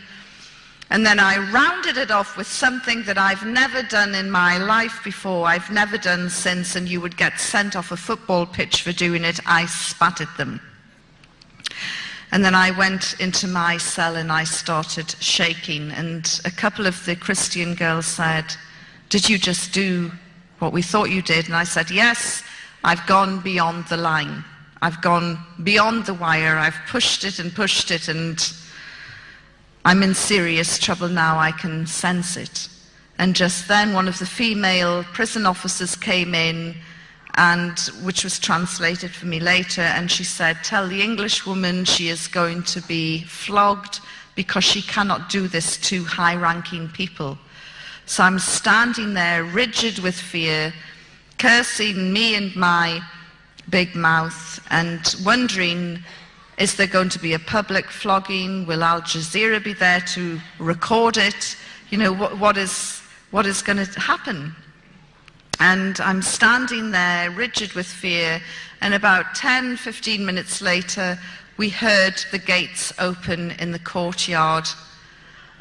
[SPEAKER 2] And then I rounded it off with something that I've never done in my life before, I've never done since, and you would get sent off a football pitch for doing it. I spat at them. And then I went into my cell and I started shaking. And a couple of the Christian girls said, "Did you just do what we thought you did?" And I said, "Yes, I've gone beyond the line. I've gone beyond the wire. I've pushed it, and I'm in serious trouble now. I can sense it." And just then one of the female prison officers came in, and which was translated for me later, and she said, "Tell the English woman she is going to be flogged because she cannot do this to high-ranking people." So I'm standing there rigid with fear, cursing me and my big mouth, and wondering, is there going to be a public flogging? Will Al Jazeera be there to record it? You know, what is going to happen? And I'm standing there rigid with fear, and about 10-15 minutes later, we heard the gates open in the courtyard,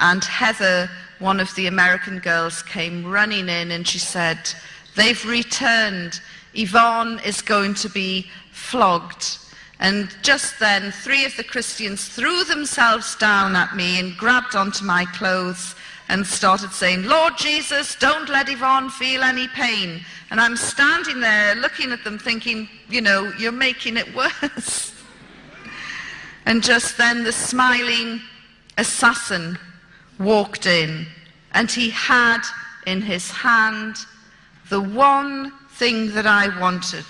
[SPEAKER 2] and Heather, one of the American girls, came running in, and she said, "They've returned. Yvonne is going to be flogged." And just then, 3 of the Christians threw themselves down at me and grabbed onto my clothes and started saying, "Lord Jesus, don't let Yvonne feel any pain." And I'm standing there looking at them thinking, you know, you're making it worse. And just then the Smiling Assassin walked in, and he had in his hand the one thing that I wanted,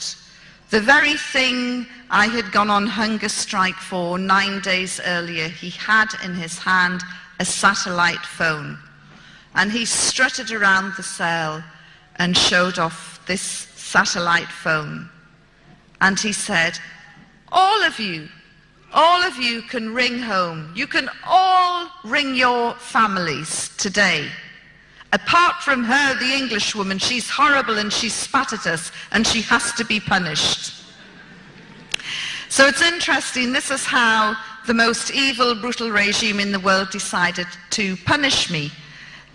[SPEAKER 2] the very thing I had gone on hunger strike for 9 days earlier. He had in his hand a satellite phone, and he strutted around the cell and showed off this satellite phone. And he said, all of you can ring home. You can all ring your families today. Apart from her, the English woman, she's horrible and she spat at us and she has to be punished. So it's interesting, this is how the most evil, brutal regime in the world decided to punish me.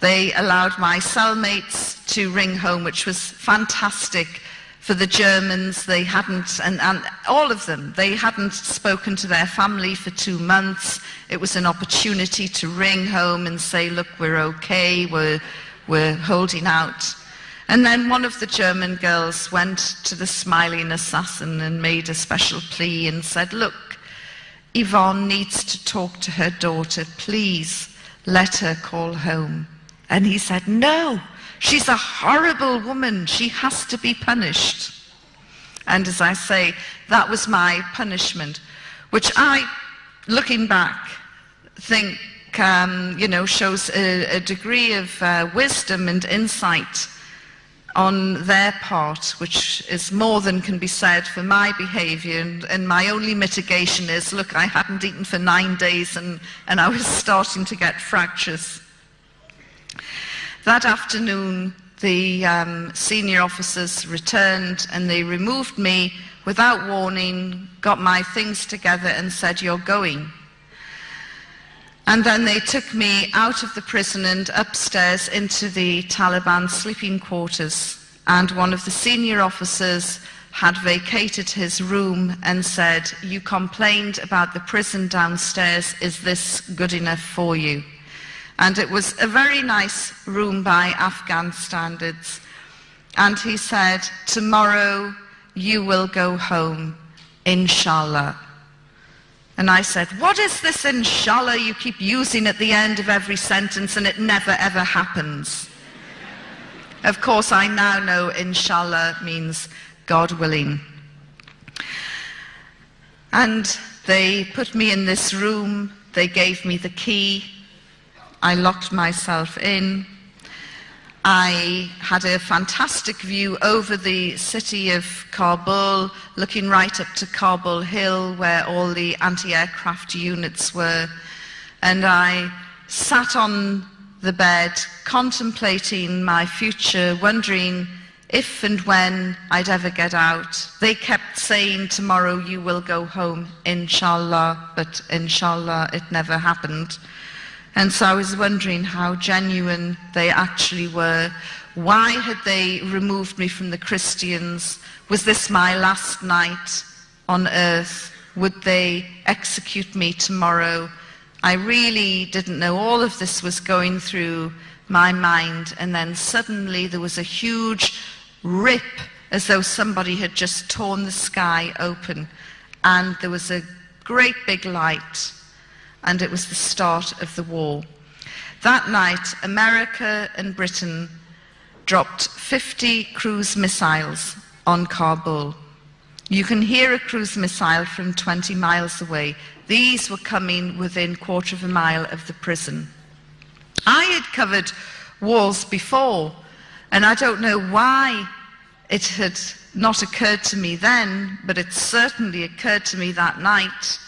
[SPEAKER 2] They allowed my cellmates to ring home, which was fantastic for the Germans. They hadn't, and all of them, they hadn't spoken to their family for 2 months. It was an opportunity to ring home and say, look, we're okay, we're holding out. And then one of the German girls went to the smiling assassin and made a special plea and said, look, Yvonne needs to talk to her daughter. Please let her call home. And he said, no, she's a horrible woman. She has to be punished. And as I say, that was my punishment, which I, looking back, think shows a degree of wisdom and insight on their part, which is more than can be said for my behavior. And my only mitigation is, look, I hadn't eaten for 9 days and I was starting to get fractures. That afternoon, the senior officers returned and they removed me without warning, got my things together and said, you're going. And then they took me out of the prison and upstairs into the Taliban sleeping quarters. And one of the senior officers had vacated his room and said, you complained about the prison downstairs, is this good enough for you? And it was a very nice room by Afghan standards. And he said, tomorrow you will go home, inshallah. And I said, what is this inshallah you keep using at the end of every sentence and it never ever happens? Of course, I now know inshallah means God willing. And they put me in this room, they gave me the key, I locked myself in. I had a fantastic view over the city of Kabul, looking right up to Kabul Hill where all the anti-aircraft units were. And I sat on the bed contemplating my future, wondering if and when I'd ever get out. They kept saying, tomorrow you will go home, inshallah, but inshallah it never happened. And so I was wondering how genuine they actually were. Why had they removed me from the Christians? Was this my last night on earth? Would they execute me tomorrow? I really didn't know. All of this was going through my mind. And then suddenly there was a huge rip, as though somebody had just torn the sky open. And there was a great big light. And it was the start of the war. That night, America and Britain dropped 50 cruise missiles on Kabul. You can hear a cruise missile from 20 miles away. These were coming within a quarter of a mile of the prison. I had covered wars before, and I don't know why it had not occurred to me then, but it certainly occurred to me that night.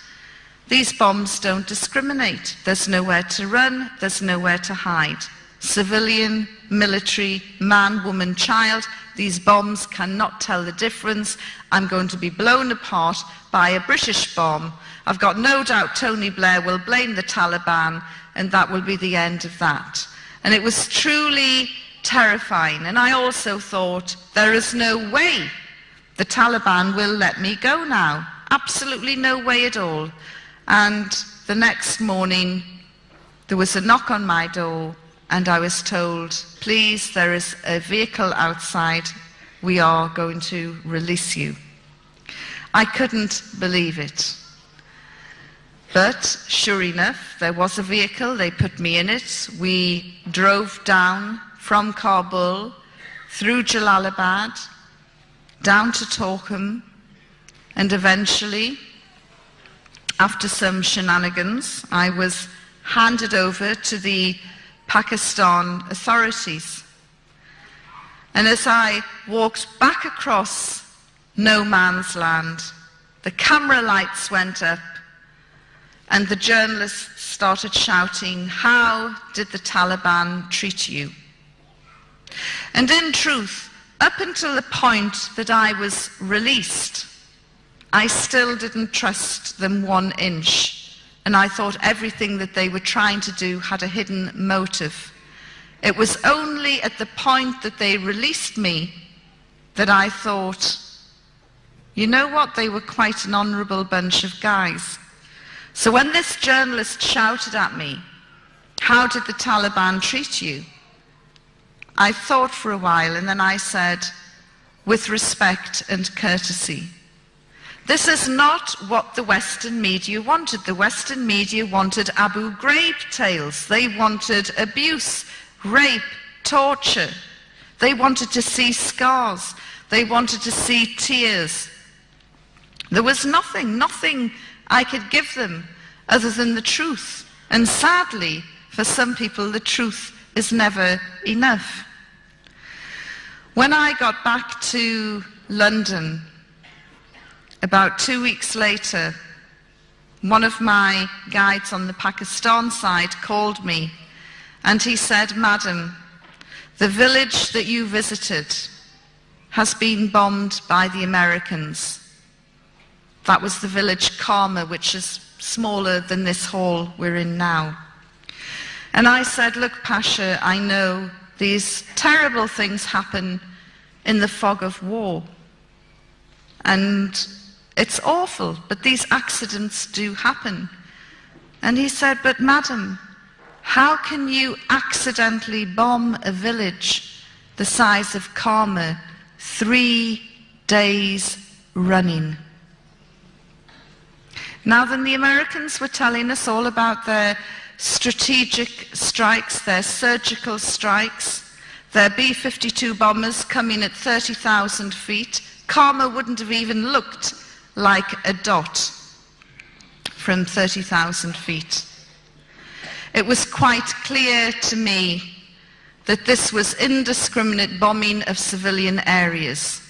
[SPEAKER 2] These bombs don't discriminate. There's nowhere to run, there's nowhere to hide. Civilian, military, man, woman, child, these bombs cannot tell the difference. I'm going to be blown apart by a British bomb. I've got no doubt Tony Blair will blame the Taliban, and that will be the end of that. And it was truly terrifying. And I also thought, there is no way the Taliban will let me go now. Absolutely no way at all. And the next morning, there was a knock on my door, and I was told, please, there is a vehicle outside. We are going to release you. I couldn't believe it. But sure enough, there was a vehicle. They put me in it. We drove down from Kabul, through Jalalabad, down to Torkham, and eventually, after some shenanigans, I was handed over to the Pakistan authorities. And as I walked back across no man's land, the camera lights went up and the journalists started shouting, how did the Taliban treat you? And in truth, up until the point that I was released, I still didn't trust them 1 inch, and I thought everything that they were trying to do had a hidden motive. It was only at the point that they released me that I thought, you know what, they were quite an honourable bunch of guys. So when this journalist shouted at me, how did the Taliban treat you? I thought for a while, and then I said, with respect and courtesy, this is not what the Western media wanted. The Western media wanted Abu Ghraib tales. They wanted abuse, rape, torture. They wanted to see scars. They wanted to see tears. There was nothing I could give them other than the truth. And sadly, for some people, the truth is never enough. When I got back to London, about 2 weeks later, one of my guides on the Pakistan side called me, and he said, "Madam, the village that you visited has been bombed by the Americans." That was the village Karma, which is smaller than this hall we're in now. And I said, "Look, Pasha, I know these terrible things happen in the fog of war. And it's awful, but these accidents do happen." And he said, "But madam, how can you accidentally bomb a village the size of Karma 3 days running?" Now then, the Americans were telling us all about their strategic strikes, their surgical strikes, their B-52 bombers coming at 30,000 feet. Karma wouldn't have even looked like a dot from 30,000 feet. It was quite clear to me that this was indiscriminate bombing of civilian areas.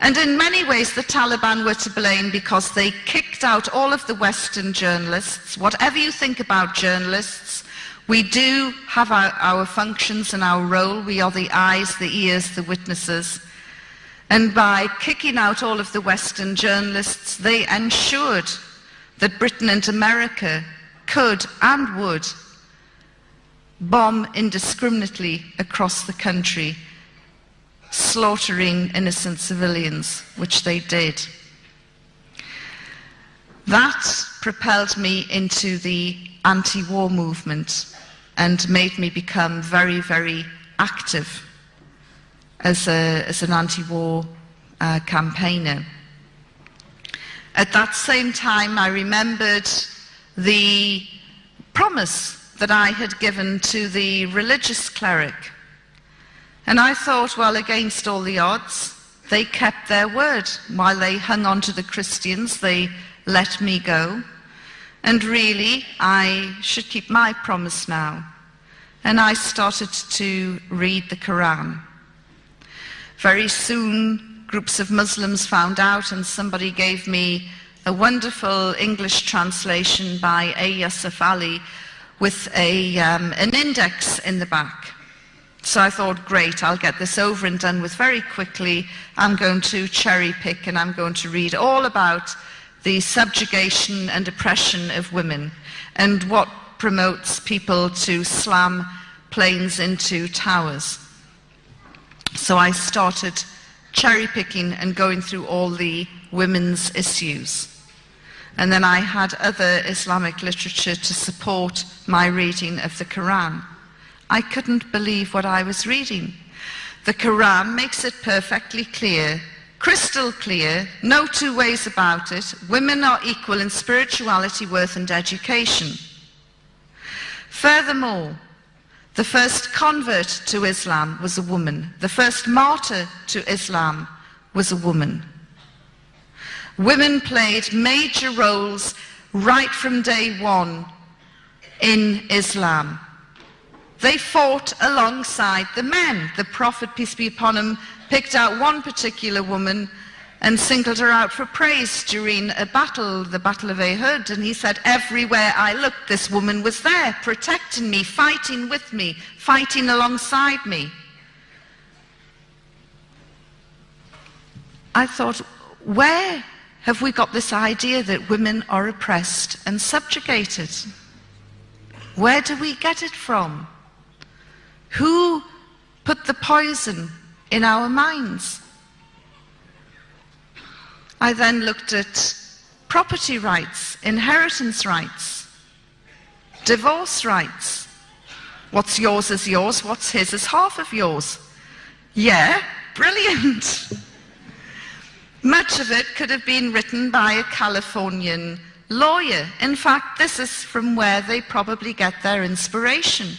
[SPEAKER 2] And in many ways the Taliban were to blame, because they kicked out all of the Western journalists. Whatever you think about journalists, we do have our functions and our role. We are the eyes, the ears, the witnesses. And by kicking out all of the Western journalists, they ensured that Britain and America could and would bomb indiscriminately across the country, slaughtering innocent civilians, which they did. That propelled me into the anti-war movement and made me become very, very active as an anti-war campaigner. At that same time, I remembered the promise that I had given to the religious cleric. And I thought, well, against all the odds, they kept their word. While they hung on to the Christians, they let me go. And really, I should keep my promise now. And I started to read the Quran. Very soon, groups of Muslims found out, and somebody gave me a wonderful English translation by A. Yusuf Ali with an index in the back. So I thought, great, I'll get this over and done with very quickly. I'm going to cherry pick and I'm going to read all about the subjugation and oppression of women and what promotes people to slam planes into towers. So I started cherry picking and going through all the women's issues. And then I had other Islamic literature to support my reading of the Quran. I couldn't believe what I was reading. The Quran makes it perfectly clear, crystal clear, no two ways about it. Women are equal in spirituality, worth, and education. Furthermore, the first convert to Islam was a woman. The first martyr to Islam was a woman. Women played major roles right from day one in Islam. They fought alongside the men. The Prophet, peace be upon him, picked out one particular woman and singled her out for praise during a battle, the Battle of Ehud, and he said, everywhere I looked, this woman was there, protecting me, fighting with me, fighting alongside me. I thought, where have we got this idea that women are oppressed and subjugated? Where do we get it from? Who put the poison in our minds? I then looked at property rights, inheritance rights, divorce rights. What's yours is yours, what's his is half of yours. Yeah, brilliant. Much of it could have been written by a Californian lawyer. In fact, this is from where they probably get their inspiration.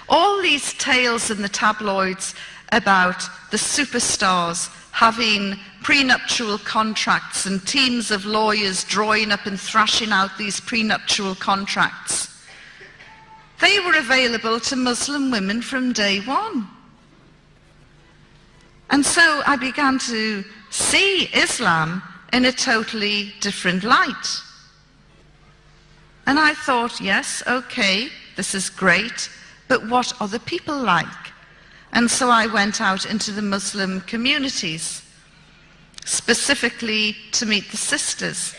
[SPEAKER 2] All these tales in the tabloids about the superstars having prenuptial contracts and teams of lawyers drawing up and thrashing out these prenuptial contracts, they were available to Muslim women from day one. And so I began to see Islam in a totally different light. And I thought, yes, okay, this is great, but what are the people like? And so I went out into the Muslim communities, specifically to meet the sisters.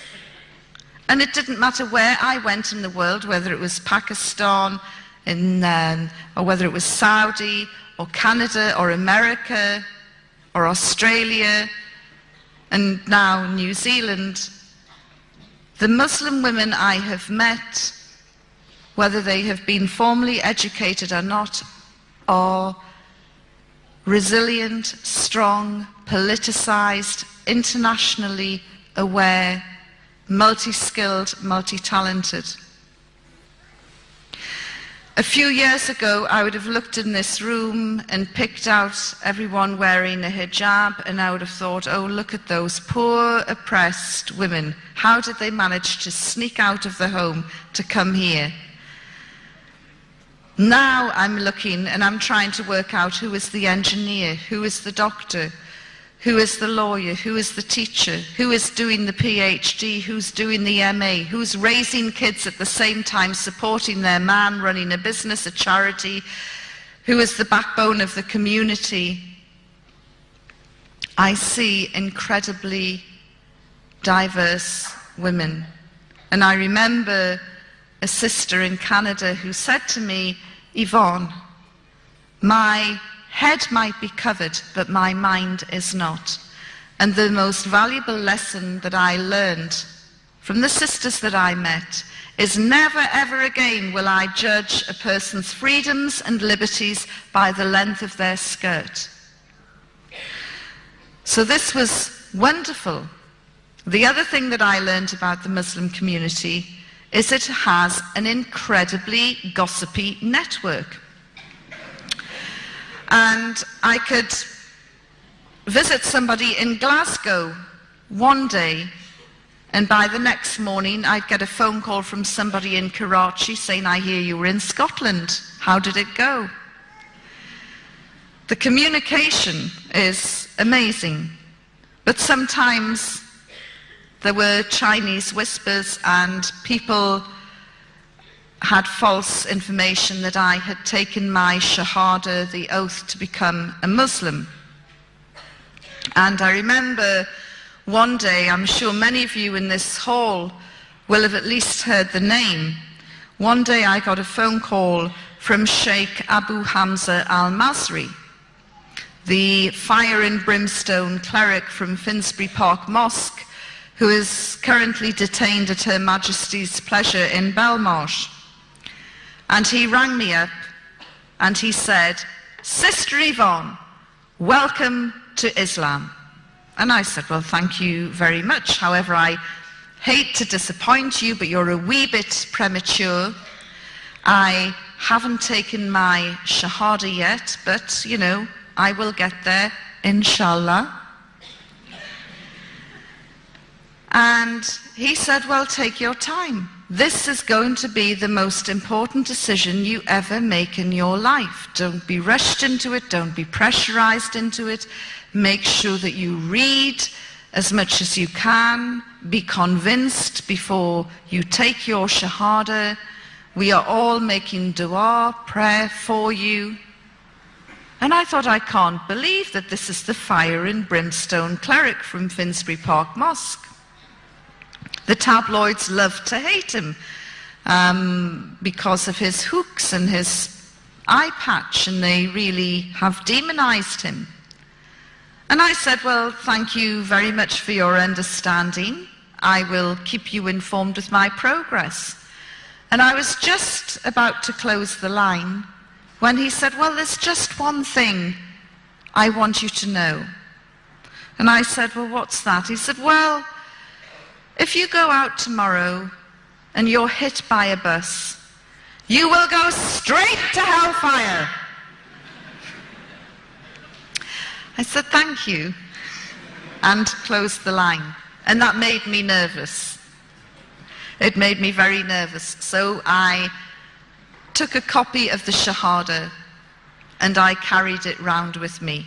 [SPEAKER 2] And it didn't matter where I went in the world, whether it was Pakistan, or whether it was Saudi, or Canada, or America, or Australia, and now New Zealand. The Muslim women I have met, whether they have been formally educated or not, are resilient, strong, politicized, internationally aware, multi-skilled, multi-talented. A few years ago, I would have looked in this room and picked out everyone wearing a hijab, and I would have thought, oh, look at those poor, oppressed women. How did they manage to sneak out of the home to come here? Now I'm looking and I'm trying to work out who is the engineer, who is the doctor, who is the lawyer, who is the teacher, who is doing the PhD, who's doing the MA, who's raising kids at the same time, supporting their man, running a business, a charity, who is the backbone of the community. I see incredibly diverse women. And I remember a sister in Canada who said to me, Yvonne, my head might be covered, but my mind is not. And the most valuable lesson that I learned from the sisters that I met is never ever again will I judge a person's freedoms and liberties by the length of their skirt. So this was wonderful. The other thing that I learned about the Muslim community is it has an incredibly gossipy network. And I could visit somebody in Glasgow one day, and by the next morning I'd get a phone call from somebody in Karachi saying, I hear you were in Scotland. How did it go? The communication is amazing, but sometimes there were Chinese whispers and people had false information that I had taken my Shahada, the oath to become a Muslim. And I remember one day, I'm sure many of you in this hall will have at least heard the name. One day I got a phone call from Sheikh Abu Hamza al-Masri, the fire and brimstone cleric from Finsbury Park Mosque, who is currently detained at Her Majesty's pleasure in Belmarsh. And he rang me up and he said, Sister Yvonne, welcome to Islam. And I said, well, thank you very much. However, I hate to disappoint you, but you're a wee bit premature. I haven't taken my Shahada yet, but, you know, I will get there, inshallah. And he said, well, take your time. This is going to be the most important decision you ever make in your life. Don't be rushed into it. Don't be pressurized into it. Make sure that you read as much as you can. Be convinced before you take your Shahada. We are all making dua, prayer for you. And I thought, I can't believe that this is the fire and brimstone cleric from Finsbury Park Mosque. The tabloids love to hate him because of his hooks and his eye patch, and they really have demonized him. And I said, well, thank you very much for your understanding. I will keep you informed with my progress. And I was just about to close the line when he said, well, there's just one thing I want you to know. And I said, well, what's that? He said, well, if you go out tomorrow and you're hit by a bus, you will go straight to hellfire. I said, thank you, and closed the line. And that made me nervous. It made me very nervous. So I took a copy of the Shahada and I carried it round with me.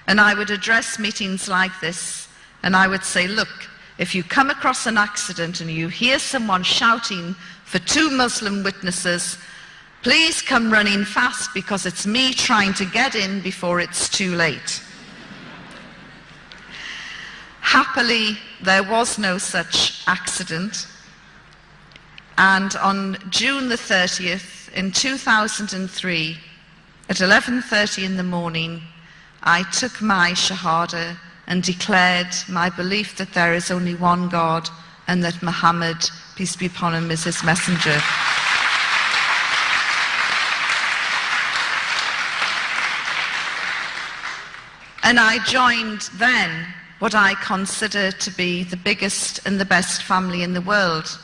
[SPEAKER 2] And I would address meetings like this and I would say, look, if you come across an accident and you hear someone shouting for 2 Muslim witnesses, please come running fast because it's me trying to get in before it's too late. Happily, there was no such accident. And on June the 30th, in 2003, at 11:30 in the morning, I took my Shahada and declared my belief that there is only one God and that Muhammad, peace be upon him, is his messenger. And I joined then what I consider to be the biggest and the best family in the world.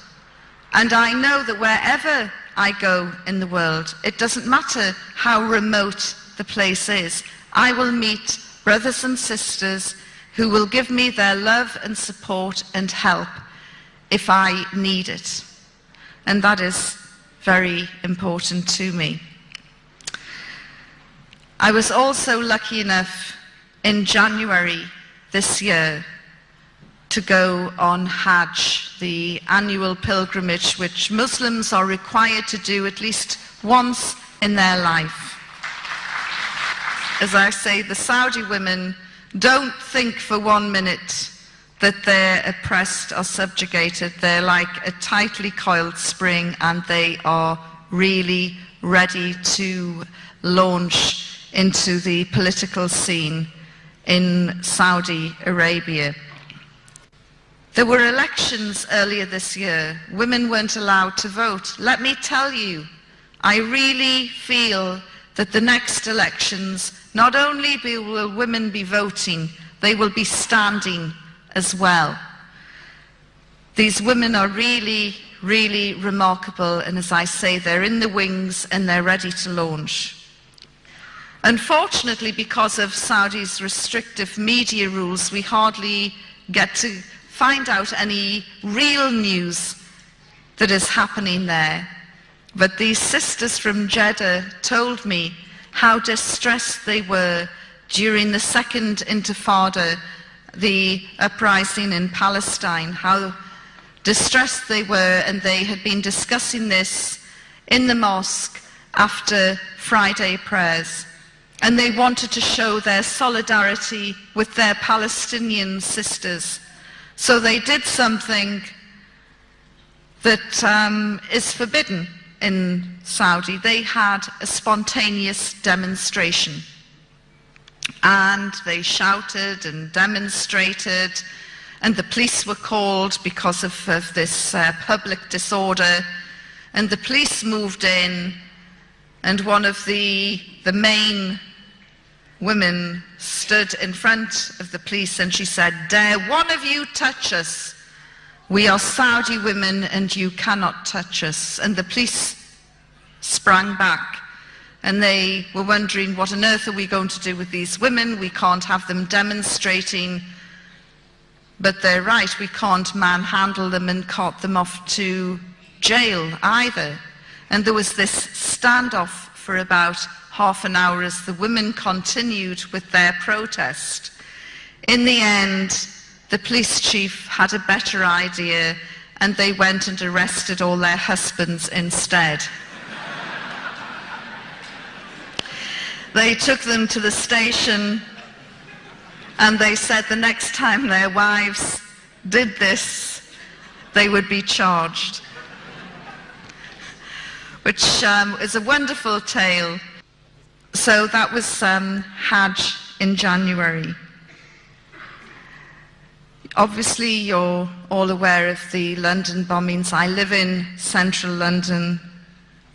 [SPEAKER 2] And I know that wherever I go in the world, it doesn't matter how remote the place is, I will meet brothers and sisters who will give me their love and support and help if I need it. And that is very important to me. I was also lucky enough in January this year to go on Hajj, the annual pilgrimage which Muslims are required to do at least once in their life. As I say, the Saudi women don't think for 1 minute that they're oppressed or subjugated. They're like a tightly coiled spring and they are really ready to launch into the political scene in Saudi Arabia. There were elections earlier this year. Women weren't allowed to vote. Let me tell you, I really feel that the next elections, not only will women be voting, they will be standing as well. These women are really, really remarkable, and as I say, they're in the wings and they're ready to launch. Unfortunately, because of Saudi's restrictive media rules, we hardly get to find out any real news that is happening there. But these sisters from Jeddah told me how distressed they were during the Second Intifada, the uprising in Palestine, how distressed they were, and they had been discussing this in the mosque after Friday prayers. And they wanted to show their solidarity with their Palestinian sisters. So they did something that is forbidden in Saudi. They had a spontaneous demonstration. And they shouted and demonstrated, and the police were called because of this public disorder. And the police moved in, and one of the main women stood in front of the police and she said, "Dare one of you touch us? We are Saudi women and you cannot touch us." And the police sprang back and they were wondering, what on earth are we going to do with these women? We can't have them demonstrating. But they're right, we can't manhandle them and cart them off to jail either. And there was this standoff for about half an hour as the women continued with their protest. In the end, the police chief had a better idea and they went and arrested all their husbands instead. They took them to the station and they said the next time their wives did this, they would be charged. Which is a wonderful tale. So that was Hajj in January. Obviously, you're all aware of the London bombings. I live in central London.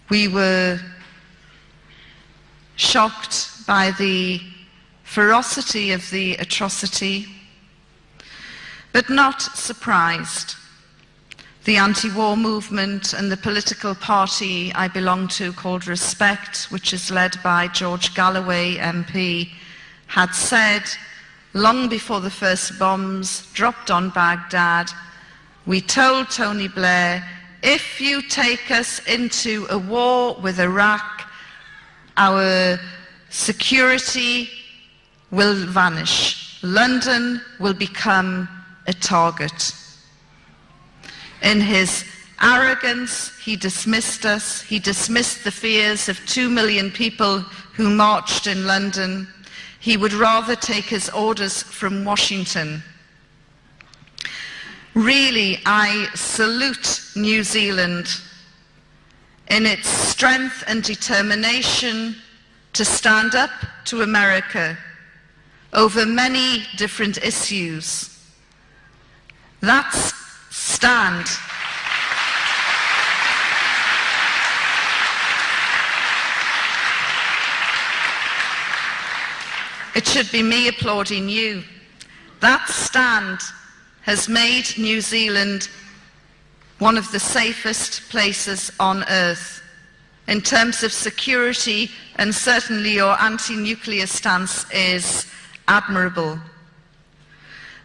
[SPEAKER 2] We were shocked by the ferocity of the atrocity, but not surprised. The anti-war movement and the political party I belong to, called Respect, which is led by George Galloway MP, had said, long before the first bombs dropped on Baghdad, we told Tony Blair, if you take us into a war with Iraq, our security will vanish. London will become a target. In his arrogance, he dismissed us. He dismissed the fears of 2 million people who marched in London. He would rather take his orders from Washington. Really, I salute New Zealand in its strength and determination to stand up to America over many different issues. That stand it should be me applauding you. That stand has made New Zealand one of the safest places on earth in terms of security, and certainly your anti-nuclear stance is admirable.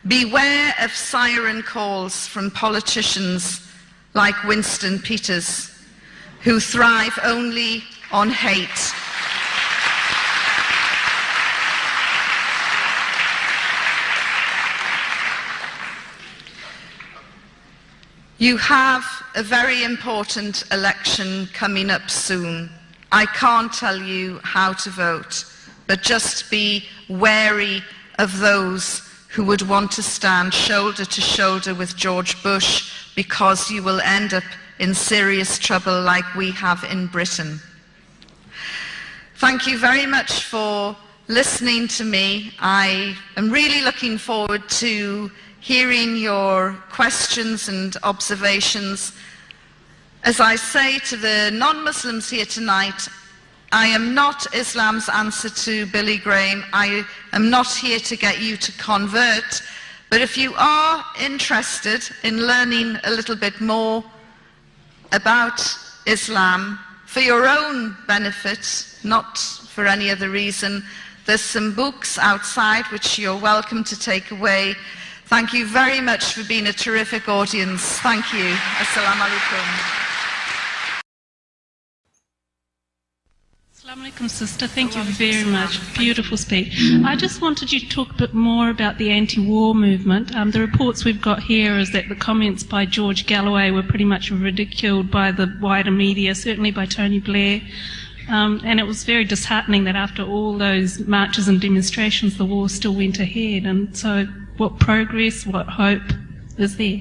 [SPEAKER 2] Beware of siren calls from politicians like Winston Peters, who thrive only on hate. You have a very important election coming up soon. I can't tell you how to vote, but just be wary of those who would want to stand shoulder to shoulder with George Bush, because you will end up in serious trouble like we have in Britain. Thank you very much for listening to me. I am really looking forward to hearing your questions and observations. As I say to the non-Muslims here tonight, I am not Islam's answer to Billy Graham. I am not here to get you to convert. But if you are interested in learning a little bit more about Islam for your own benefit, not for any other reason, there's some books outside which you're welcome to take away. Thank you very much for being a terrific audience. Thank you. Assalamu alaikum.
[SPEAKER 3] Assalamu alaikum, sister. Thank you very much. Beautiful speech. I just wanted you to talk a bit more about the anti-war movement. The reports we've got here is that the comments by George Galloway were pretty much ridiculed by the wider media, certainly by Tony Blair. And it was very disheartening that after all those marches and demonstrations, the war still went ahead. And so what progress, what hope is there?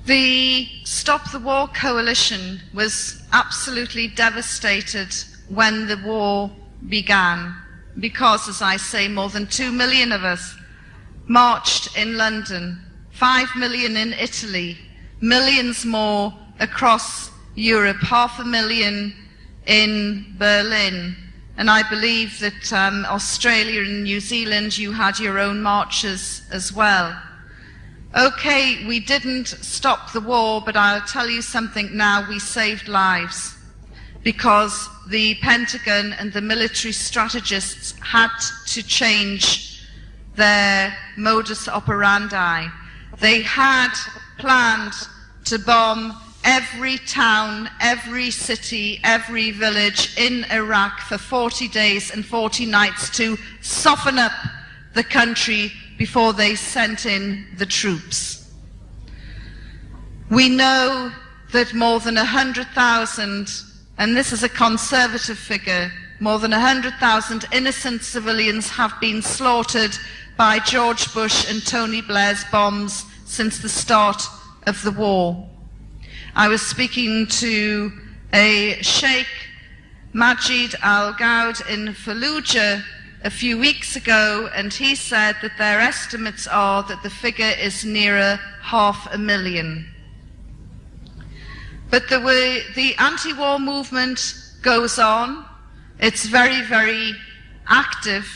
[SPEAKER 2] The Stop the War Coalition was absolutely devastated when the war began, because, as I say, more than 2 million of us marched in London, 5 million in Italy, millions more across Europe, 500,000 in Berlin. And I believe that Australia and New Zealand, you had your own marches as well. Okay, we didn't stop the war, but I'll tell you something now, we saved lives, because the Pentagon and the military strategists had to change their modus operandi. They had planned to bomb every town, every city, every village in Iraq for 40 days and 40 nights to soften up the country before they sent in the troops. We know that more than 100,000, and this is a conservative figure, more than 100,000 innocent civilians have been slaughtered by George Bush and Tony Blair's bombs since the start of the war. I was speaking to a Sheikh Majid al-Ghaud in Fallujah a few weeks ago, and he said that their estimates are that the figure is nearer 500,000. But the anti-war movement goes on. It's very, very active.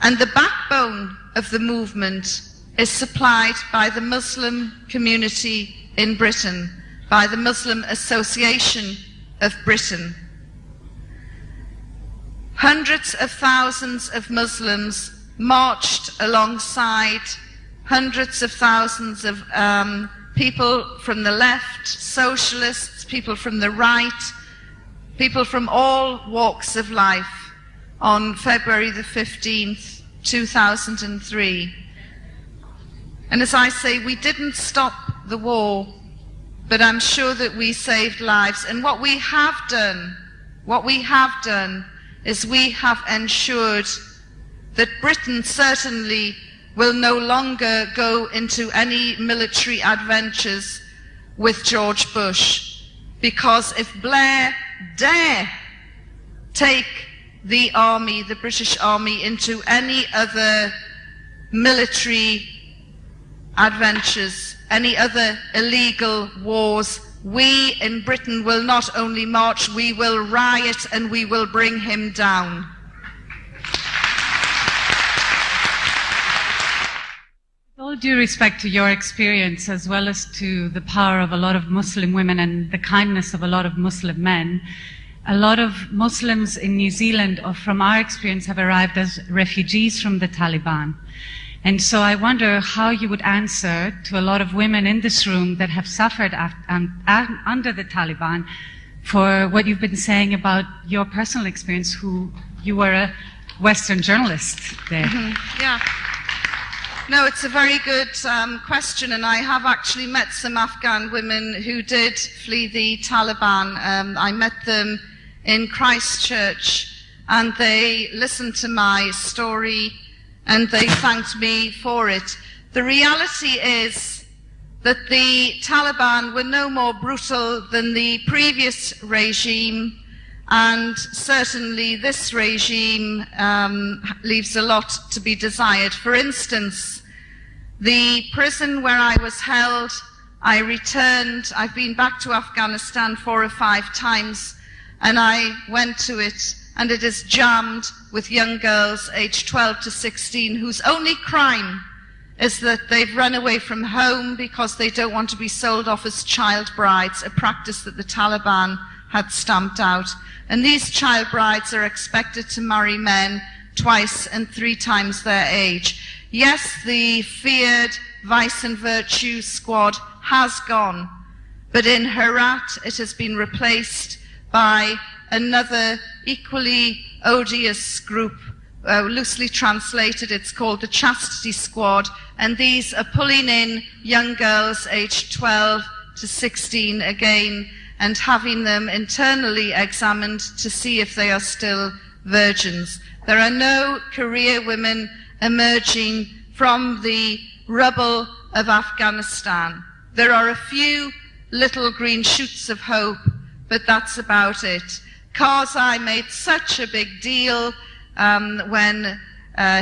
[SPEAKER 2] And the backbone of the movement is supplied by the Muslim community in Britain, by the Muslim Association of Britain. Hundreds of thousands of Muslims marched alongside hundreds of thousands of people from the left, socialists, people from the right, people from all walks of life on February the 15th, 2003. And as I say, we didn't stop the war, but I'm sure that we saved lives. And what we have done is we have ensured that Britain certainly will no longer go into any military adventures with George Bush, because if Blair dare take the army, the British Army, into any other military adventures, any other illegal wars, we in Britain will not only march, we will riot and we will bring him down.
[SPEAKER 4] With all due respect to your experience, as well as to the power of a lot of Muslim women and the kindness of a lot of Muslim men, a lot of Muslims in New Zealand, or from our experience, have arrived as refugees from the Taliban. And so I wonder how you would answer to a lot of women in this room that have suffered under the Taliban for what you've been saying about your personal experience, who you were a Western journalist there.
[SPEAKER 2] Mm-hmm. Yeah. No, it's a very good question, and I have actually met some Afghan women who did flee the Taliban. I met them in Christchurch, and they listened to my story, and they thanked me for it. The reality is that the Taliban were no more brutal than the previous regime, and certainly this regime leaves a lot to be desired. For instance, the prison where I was held, I returned. I've been back to Afghanistan 4 or 5 times, and I went to it, and it is jammed with young girls aged 12 to 16 whose only crime is that they've run away from home because they don't want to be sold off as child brides, a practice that the Taliban had stamped out. And these child brides are expected to marry men twice and 3 times their age. Yes, the feared Vice and Virtue squad has gone, but in Herat it has been replaced by another equally odious group. Loosely translated, it's called the Chastity Squad, and these are pulling in young girls aged 12 to 16 again and having them internally examined to see if they are still virgins. There are no career women emerging from the rubble of Afghanistan. There are a few little green shoots of hope, but that's about it. Karzai made such a big deal when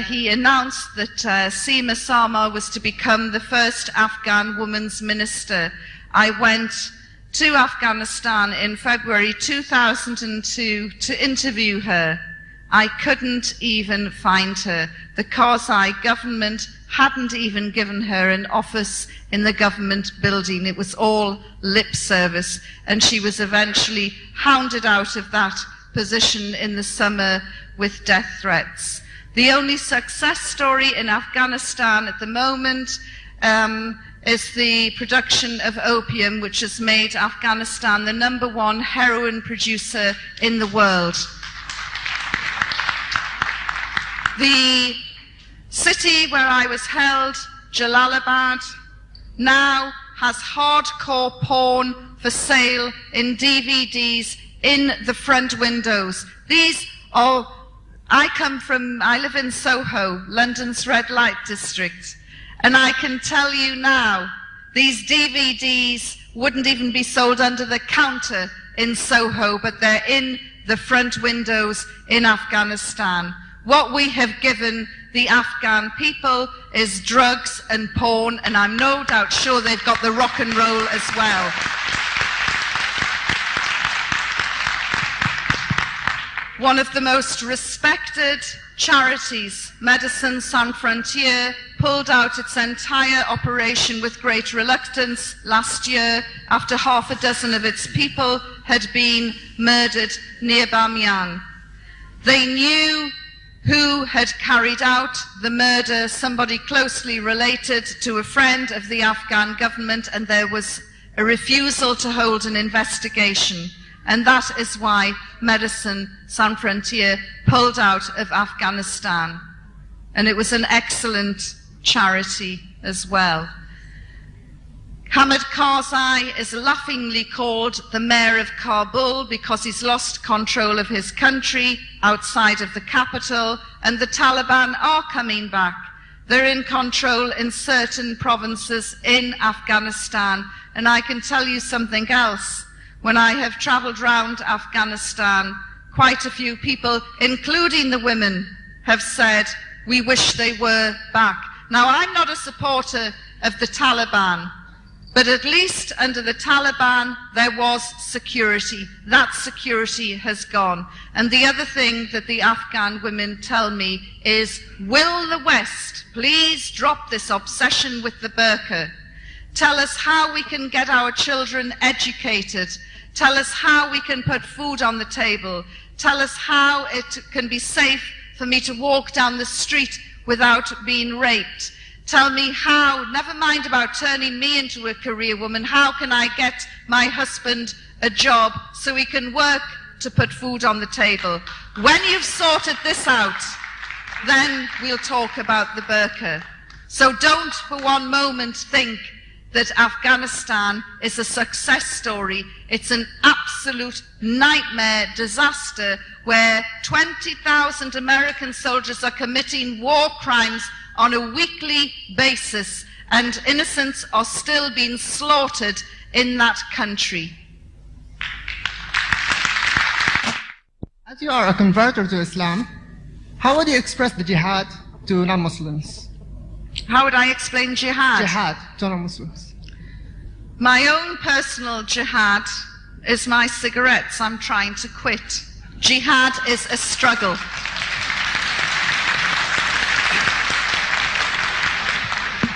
[SPEAKER 2] he announced that Seema Sama was to become the first Afghan women's minister. I went to Afghanistan in February 2002 to interview her. I couldn't even find her. The Karzai government hadn't even given her an office in the government building. It was all lip service, and she was eventually hounded out of that position in the summer with death threats. The only success story in Afghanistan at the moment is the production of opium, which has made Afghanistan the #1 heroin producer in the world. The city where I was held, Jalalabad, now has hardcore porn for sale in DVDs in the front windows. These are, I live in Soho, London's red light district, and I can tell you now, these DVDs wouldn't even be sold under the counter in Soho, but they're in the front windows in Afghanistan. What we have given the Afghan people is drugs and porn, and I'm no doubt sure they've got the rock and roll as well. One of the most respected charities, Médecins Sans Frontières, pulled out its entire operation with great reluctance last year after half a dozen of its people had been murdered near Bamyan. They knew who had carried out the murder, somebody closely related to a friend of the Afghan government, and there was a refusal to hold an investigation. And that is why Médecins Sans Frontières pulled out of Afghanistan. And it was an excellent charity as well. Hamid Karzai is laughingly called the mayor of Kabul because he's lost control of his country outside of the capital, and the Taliban are coming back. They're in control in certain provinces in Afghanistan. And I can tell you something else. When I have traveled round Afghanistan, quite a few people, including the women, have said, we wish they were back. Now, I'm not a supporter of the Taliban, but at least under the Taliban, there was security. That security has gone. And the other thing that the Afghan women tell me is, will the West please drop this obsession with the burqa? Tell us how we can get our children educated. Tell us how we can put food on the table. Tell us how it can be safe for me to walk down the street without being raped. Tell me how, never mind about turning me into a career woman, how can I get my husband a job so he can work to put food on the table? When you've sorted this out, then we'll talk about the burqa. So don't for one moment think that Afghanistan is a success story. It's an absolute nightmare disaster where 20,000 American soldiers are committing war crimes on a weekly basis, and innocents are still being slaughtered in that country.
[SPEAKER 5] As you are a converter to Islam, how would you express the jihad to non-Muslims?
[SPEAKER 2] How would I explain jihad?
[SPEAKER 5] Jihad to non-Muslims.
[SPEAKER 2] My own personal jihad is my cigarettes I'm trying to quit. Jihad is a struggle.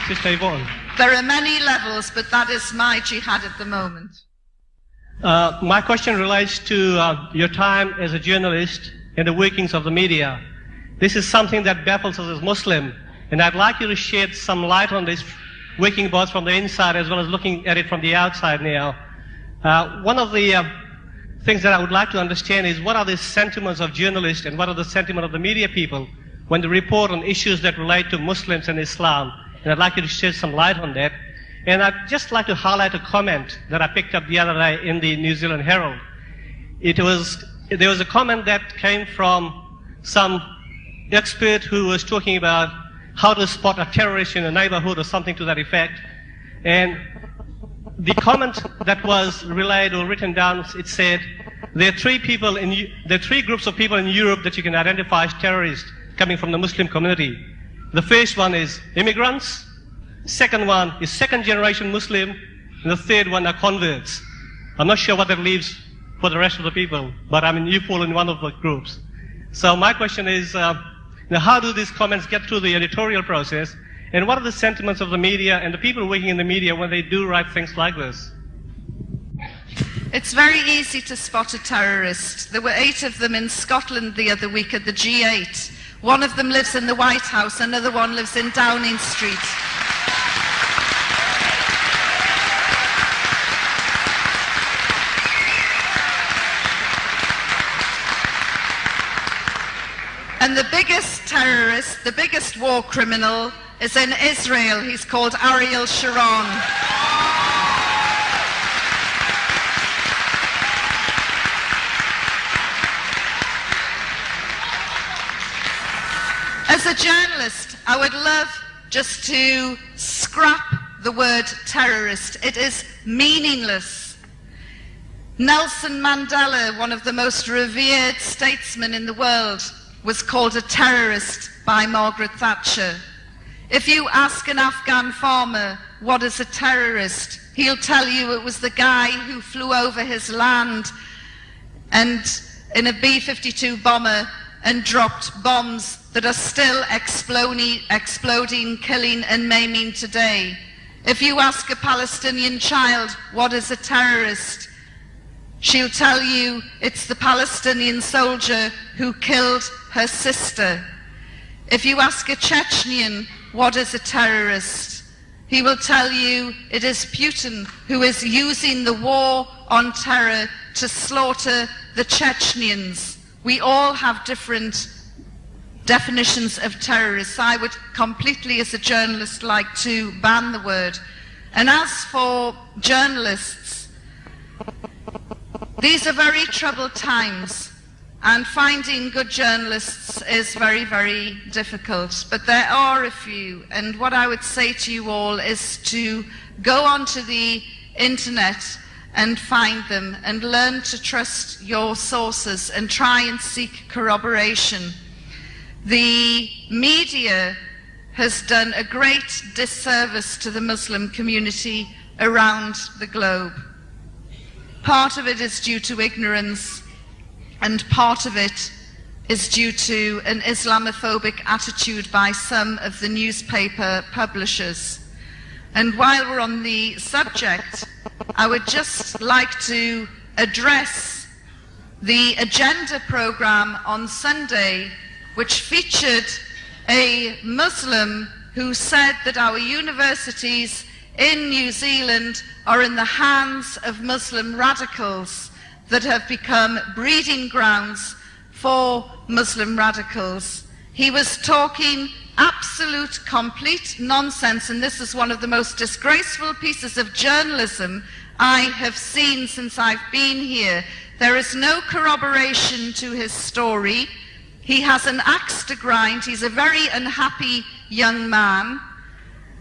[SPEAKER 6] Sister Yvonne.
[SPEAKER 2] There are many levels, but that is my jihad at the moment.
[SPEAKER 6] My question relates to your time as a journalist and the workings of the media. This is something that baffles us as Muslim, and I'd like you to shed some light on this, working both from the inside as well as looking at it from the outside now. One of the things that I would like to understand is what are the sentiments of journalists and what are the sentiments of the media people when they report on issues that relate to Muslims and Islam. And I'd like you to shed some light on that. And I'd just like to highlight a comment that I picked up the other day in the New Zealand Herald. There was a comment that came from some expert who was talking about how to spot a terrorist in a neighborhood or something to that effect. And the comment that was relayed or written down, it said, there are three groups of people in Europe that you can identify as terrorists coming from the Muslim community. The first one is immigrants, second one is second-generation Muslim, and the third one are converts. I'm not sure what that leaves for the rest of the people, but I mean, you fall in one of the groups. So my question is, how do these comments get through the editorial process, and what are the sentiments of the media and the people working in the media when they do write things like this?
[SPEAKER 2] It's very easy to spot a terrorist. There were 8 of them in Scotland the other week at the G8. One of them lives in the White House, another one lives in Downing Street. And the biggest terrorist, the biggest war criminal, is in Israel. He's called Ariel Sharon. As a journalist, I would love just to scrap the word terrorist. It is meaningless. Nelson Mandela, one of the most revered statesmen in the world, was called a terrorist by Margaret Thatcher. If you ask an Afghan farmer what is a terrorist, he'll tell you it was the guy who flew over his land and in a B-52 bomber and dropped bombs that are still exploding, killing and maiming today. If you ask a Palestinian child what is a terrorist, she'll tell you it's the Palestinian soldier who killed her sister. If you ask a Chechnyan what is a terrorist, he will tell you it is Putin who is using the war on terror to slaughter the Chechnyans. We all have different definitions of terrorists. I would completely, as a journalist, like to ban the word. And as for journalists, these are very troubled times, and finding good journalists is very, very difficult. But there are a few, and what I would say to you all is to go onto the internet and find them and learn to trust your sources and try and seek corroboration. The media has done a great disservice to the Muslim community around the globe. Part of it is due to ignorance, and part of it is due to an Islamophobic attitude by some of the newspaper publishers. And while we're on the subject, I would just like to address the agenda program on Sunday, which featured a Muslim who said that our universities in New Zealand are in the hands of Muslim radicals that have become breeding grounds for Muslim radicals. He was talking absolute, complete nonsense, and this is one of the most disgraceful pieces of journalism I have seen since I've been here. There is no corroboration to his story. He has an axe to grind. He's a very unhappy young man.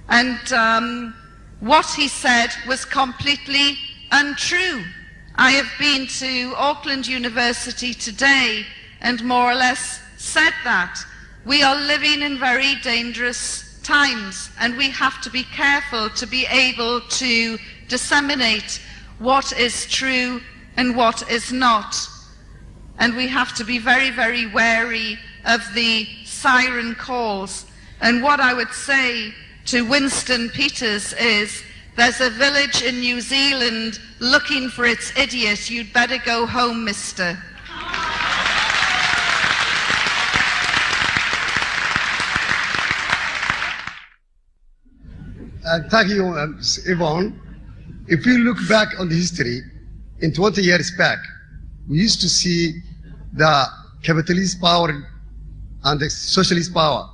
[SPEAKER 2] And what he said was completely untrue. I have been to Auckland University today and more or less said that. We are living in very dangerous times, and we have to be careful to be able to disseminate what is true and what is not. And we have to be very, very wary of the siren calls. And what I would say to Winston Peters is, there's a village in New Zealand looking for its idiot. You'd better go home, mister.
[SPEAKER 7] Thank you, Yvonne. If you look back on the history, in 20 years back, we used to see the capitalist power and the socialist power,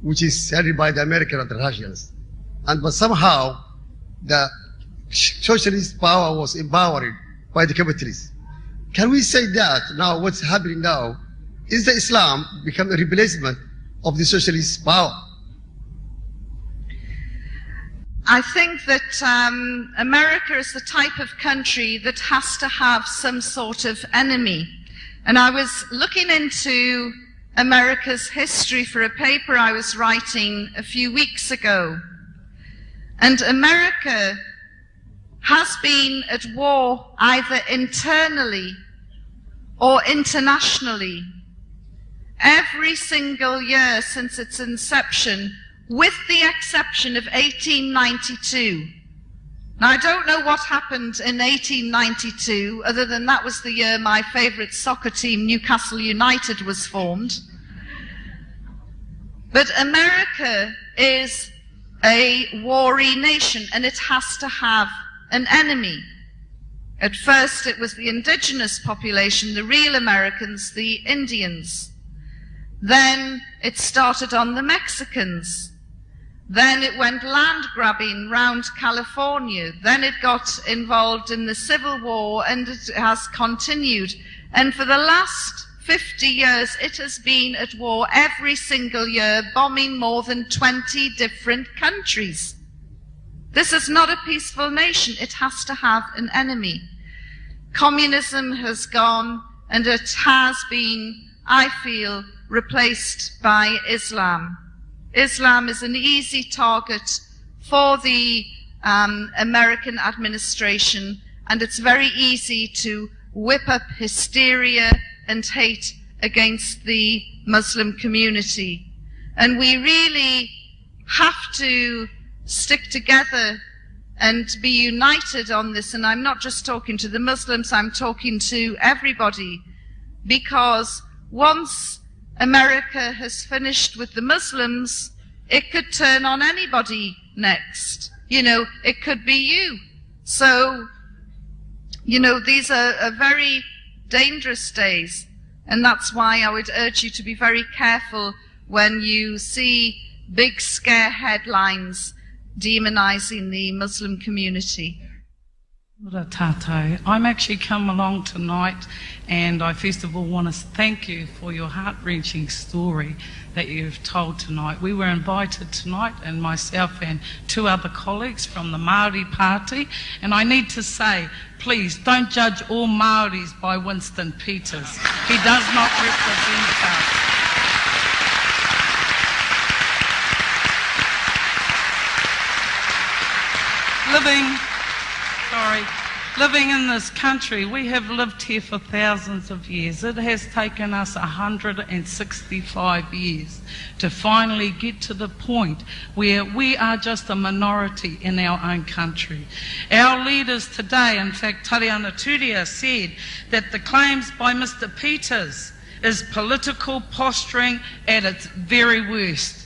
[SPEAKER 7] which is headed by the Americans and the Russians. But somehow, the socialist power was empowered by the capitalists. Can we say that now what's happening now is that Islam become a replacement of the socialist power?
[SPEAKER 2] I think that America is the type of country that has to have some sort of enemy. And I was looking into America's history for a paper I was writing a few weeks ago. And America has been at war either internally or internationally every single year since its inception, with the exception of 1892. Now, I don't know what happened in 1892, other than that was the year my favourite soccer team, Newcastle United, was formed. But America is a warring nation, and it has to have an enemy. At first, it was the indigenous population, the real Americans, the Indians. Then it started on the Mexicans. Then it went land grabbing round California. Then it got involved in the Civil War, and it has continued. And for the last 50 years, it has been at war every single year, bombing more than 20 different countries. This is not a peaceful nation. It has to have an enemy. Communism has gone, and it has been, I feel, replaced by Islam. Islam is an easy target for the American administration, and it's very easy to whip up hysteria and hate against the Muslim community. And we really have to stick together and be united on this. And I'm not just talking to the Muslims, I'm talking to everybody, because once America has finished with the Muslims, it could turn on anybody next. You know, it could be you. So, you know, these are very dangerous days, and that's why I would urge you to be very careful when you see big scare headlines demonizing the Muslim community.
[SPEAKER 8] I'm actually come along tonight, and I first of all want to thank you for your heart-wrenching story that you've told tonight. We were invited tonight, and myself and 2 other colleagues from the Māori Party, and I need to say, please don't judge all Māoris by Winston Peters. He does not represent us. Living in this country, we have lived here for thousands of years. It has taken us 165 years to finally get to the point where we are just a minority in our own country. Our leaders today, in fact, Taliban said that the claims by Mr. Peters is political posturing at its very worst.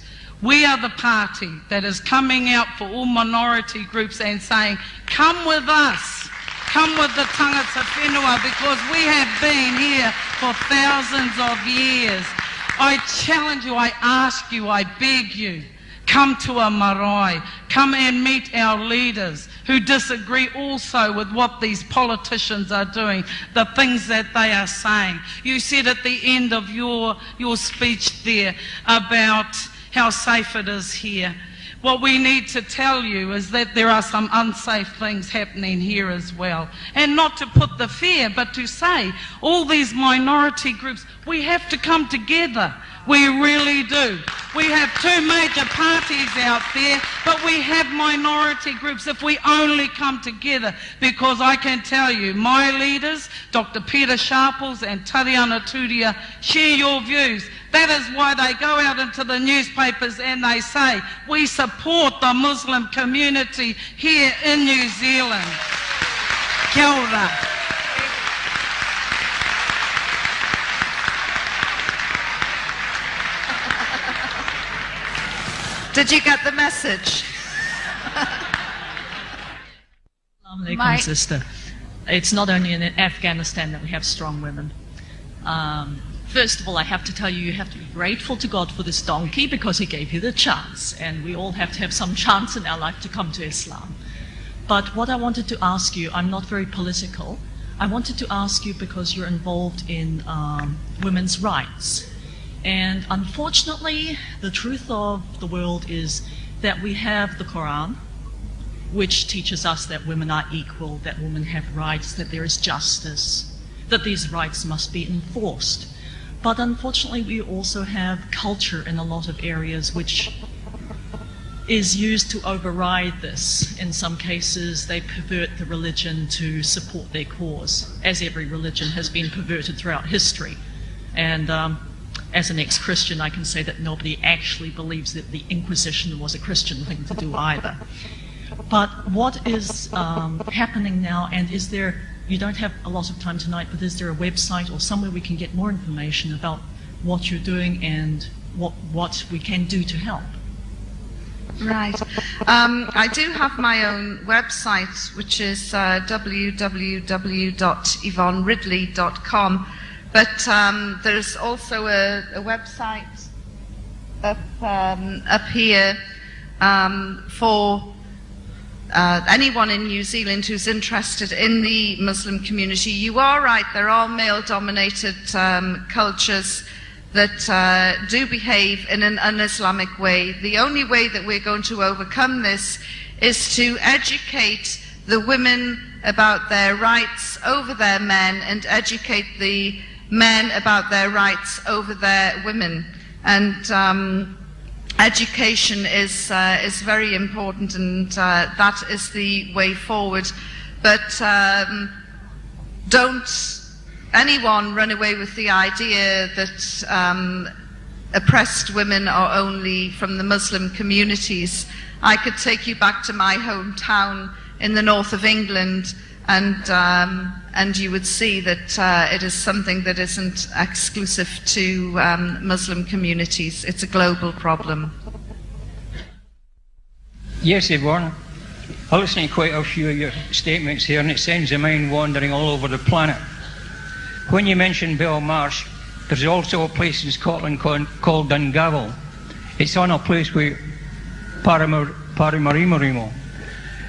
[SPEAKER 8] We are the party that is coming out for all minority groups and saying, come with us, come with the tangata whenua, because we have been here for thousands of years. I challenge you, I ask you, I beg you, come to a marae, come and meet our leaders who disagree also with what these politicians are doing, the things that they are saying. You said at the end of your speech there about how safe it is here. What we need to tell you is that there are some unsafe things happening here as well. And not to put the fear, but to say, all these minority groups, we have to come together. We really do. We have 2 major parties out there, but we have minority groups if we only come together. Because I can tell you, my leaders, Dr. Peter Sharples and Tariana Turia, share your views. That is why they go out into the newspapers and they say, we support the Muslim community here in New Zealand. Kia ora.
[SPEAKER 2] Did you get the message?
[SPEAKER 9] Assalamu alaikum, sister. It's not only in Afghanistan that we have strong women. First of all, I have to tell you, you have to be grateful to God for this donkey because he gave you the chance. And we all have to have some chance in our life to come to Islam. But what I wanted to ask you, I'm not very political. I wanted to ask you because you're involved in women's rights. And unfortunately, the truth of the world is that we have the Quran, which teaches us that women are equal, that women have rights, that there is justice, that these rights must be enforced. But unfortunately, we also have culture in a lot of areas which is used to override this. In some cases, they pervert the religion to support their cause, as every religion has been perverted throughout history. And as an ex-Christian, I can say that nobody actually believes that the Inquisition was a Christian thing to do either. But what is happening now, and is there, you don't have a lot of time tonight, but is there a website or somewhere we can get more information about what you're doing and what we can do to help?
[SPEAKER 2] Right. I do have my own website, which is www.yvonneridley.com. But there's also a website up here for anyone in New Zealand who's interested in the Muslim community. You are right, there are male-dominated cultures that do behave in an un-Islamic way. The only way that we're going to overcome this is to educate the women about their rights over their men and educate the men about their rights over their women. And education is very important, and that is the way forward. But don't anyone run away with the idea that oppressed women are only from the Muslim communities. I could take you back to my hometown in the north of England, and you would see that it is something that isn't exclusive to Muslim communities. It's a global problem.
[SPEAKER 10] Yes, Yvonne. I listened to quite a few of your statements here, and it sends the mind wandering all over the planet. When you mention Belmarsh, there's also a place in Scotland called Dungavel. It's on a place with Paramarimarimo.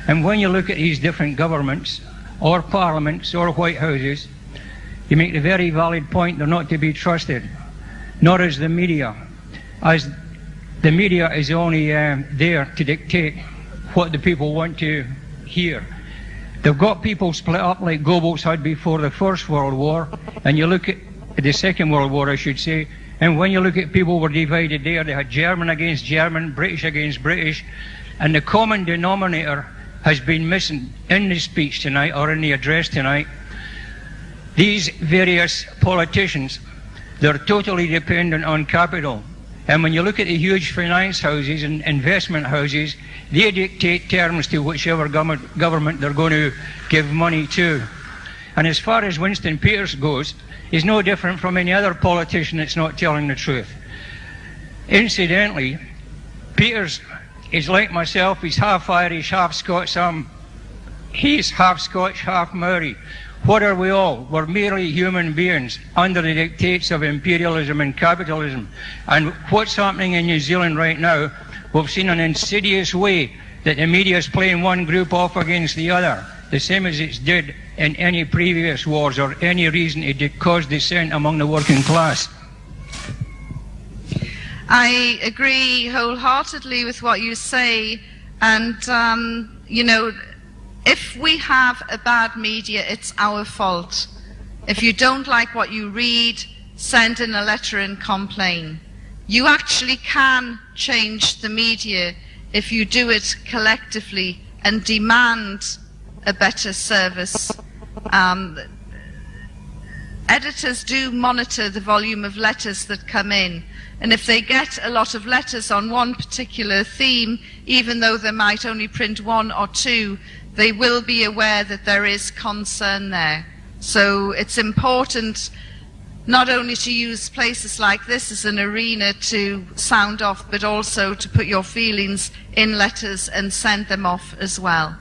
[SPEAKER 10] And when you look at these different governments, or parliaments, or White Houses, you make the very valid point they're not to be trusted, nor is the media, as the media is only there to dictate what the people want to hear. They've got people split up like Goebbels had before the First World War, and you look at the Second World War, I should say, and when you look at people were divided there, they had German against German, British against British, and the common denominator has been missing in the speech tonight, or in the address tonight. These various politicians, they're totally dependent on capital. And when you look at the huge finance houses and investment houses, they dictate terms to whichever government they're going to give money to. And as far as Winston Peters goes, he's no different from any other politician that's not telling the truth. Incidentally, Peters is like myself. He's half Irish, half Scots. He's half Scotch, half Maori. What are we all? We're merely human beings under the dictates of imperialism and capitalism. And what's happening in New Zealand right now, we've seen an insidious way that the media is playing one group off against the other, the same as it did in any previous wars or any reason it did cause dissent among the working class.
[SPEAKER 2] I agree wholeheartedly with what you say, and you know, if we have a bad media, it's our fault. If you don't like what you read, send in a letter and complain. You actually can change the media if you do it collectively and demand a better service. Editors do monitor the volume of letters that come in, and if they get a lot of letters on one particular theme, even though they might only print one or two, they will be aware that there is concern there. So it's important not only to use places like this as an arena to sound off, but also to put your feelings in letters and send them off as well.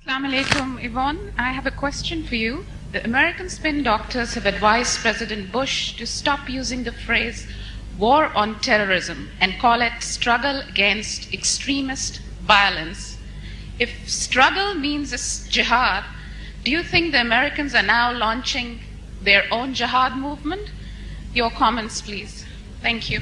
[SPEAKER 11] Assalamu alaikum, Yvonne. I have a question for you. The American spin doctors have advised President Bush to stop using the phrase war on terrorism and call it struggle against extremist violence. If struggle means a jihad, do you think the Americans are now launching their own jihad movement? Your comments, please. Thank you.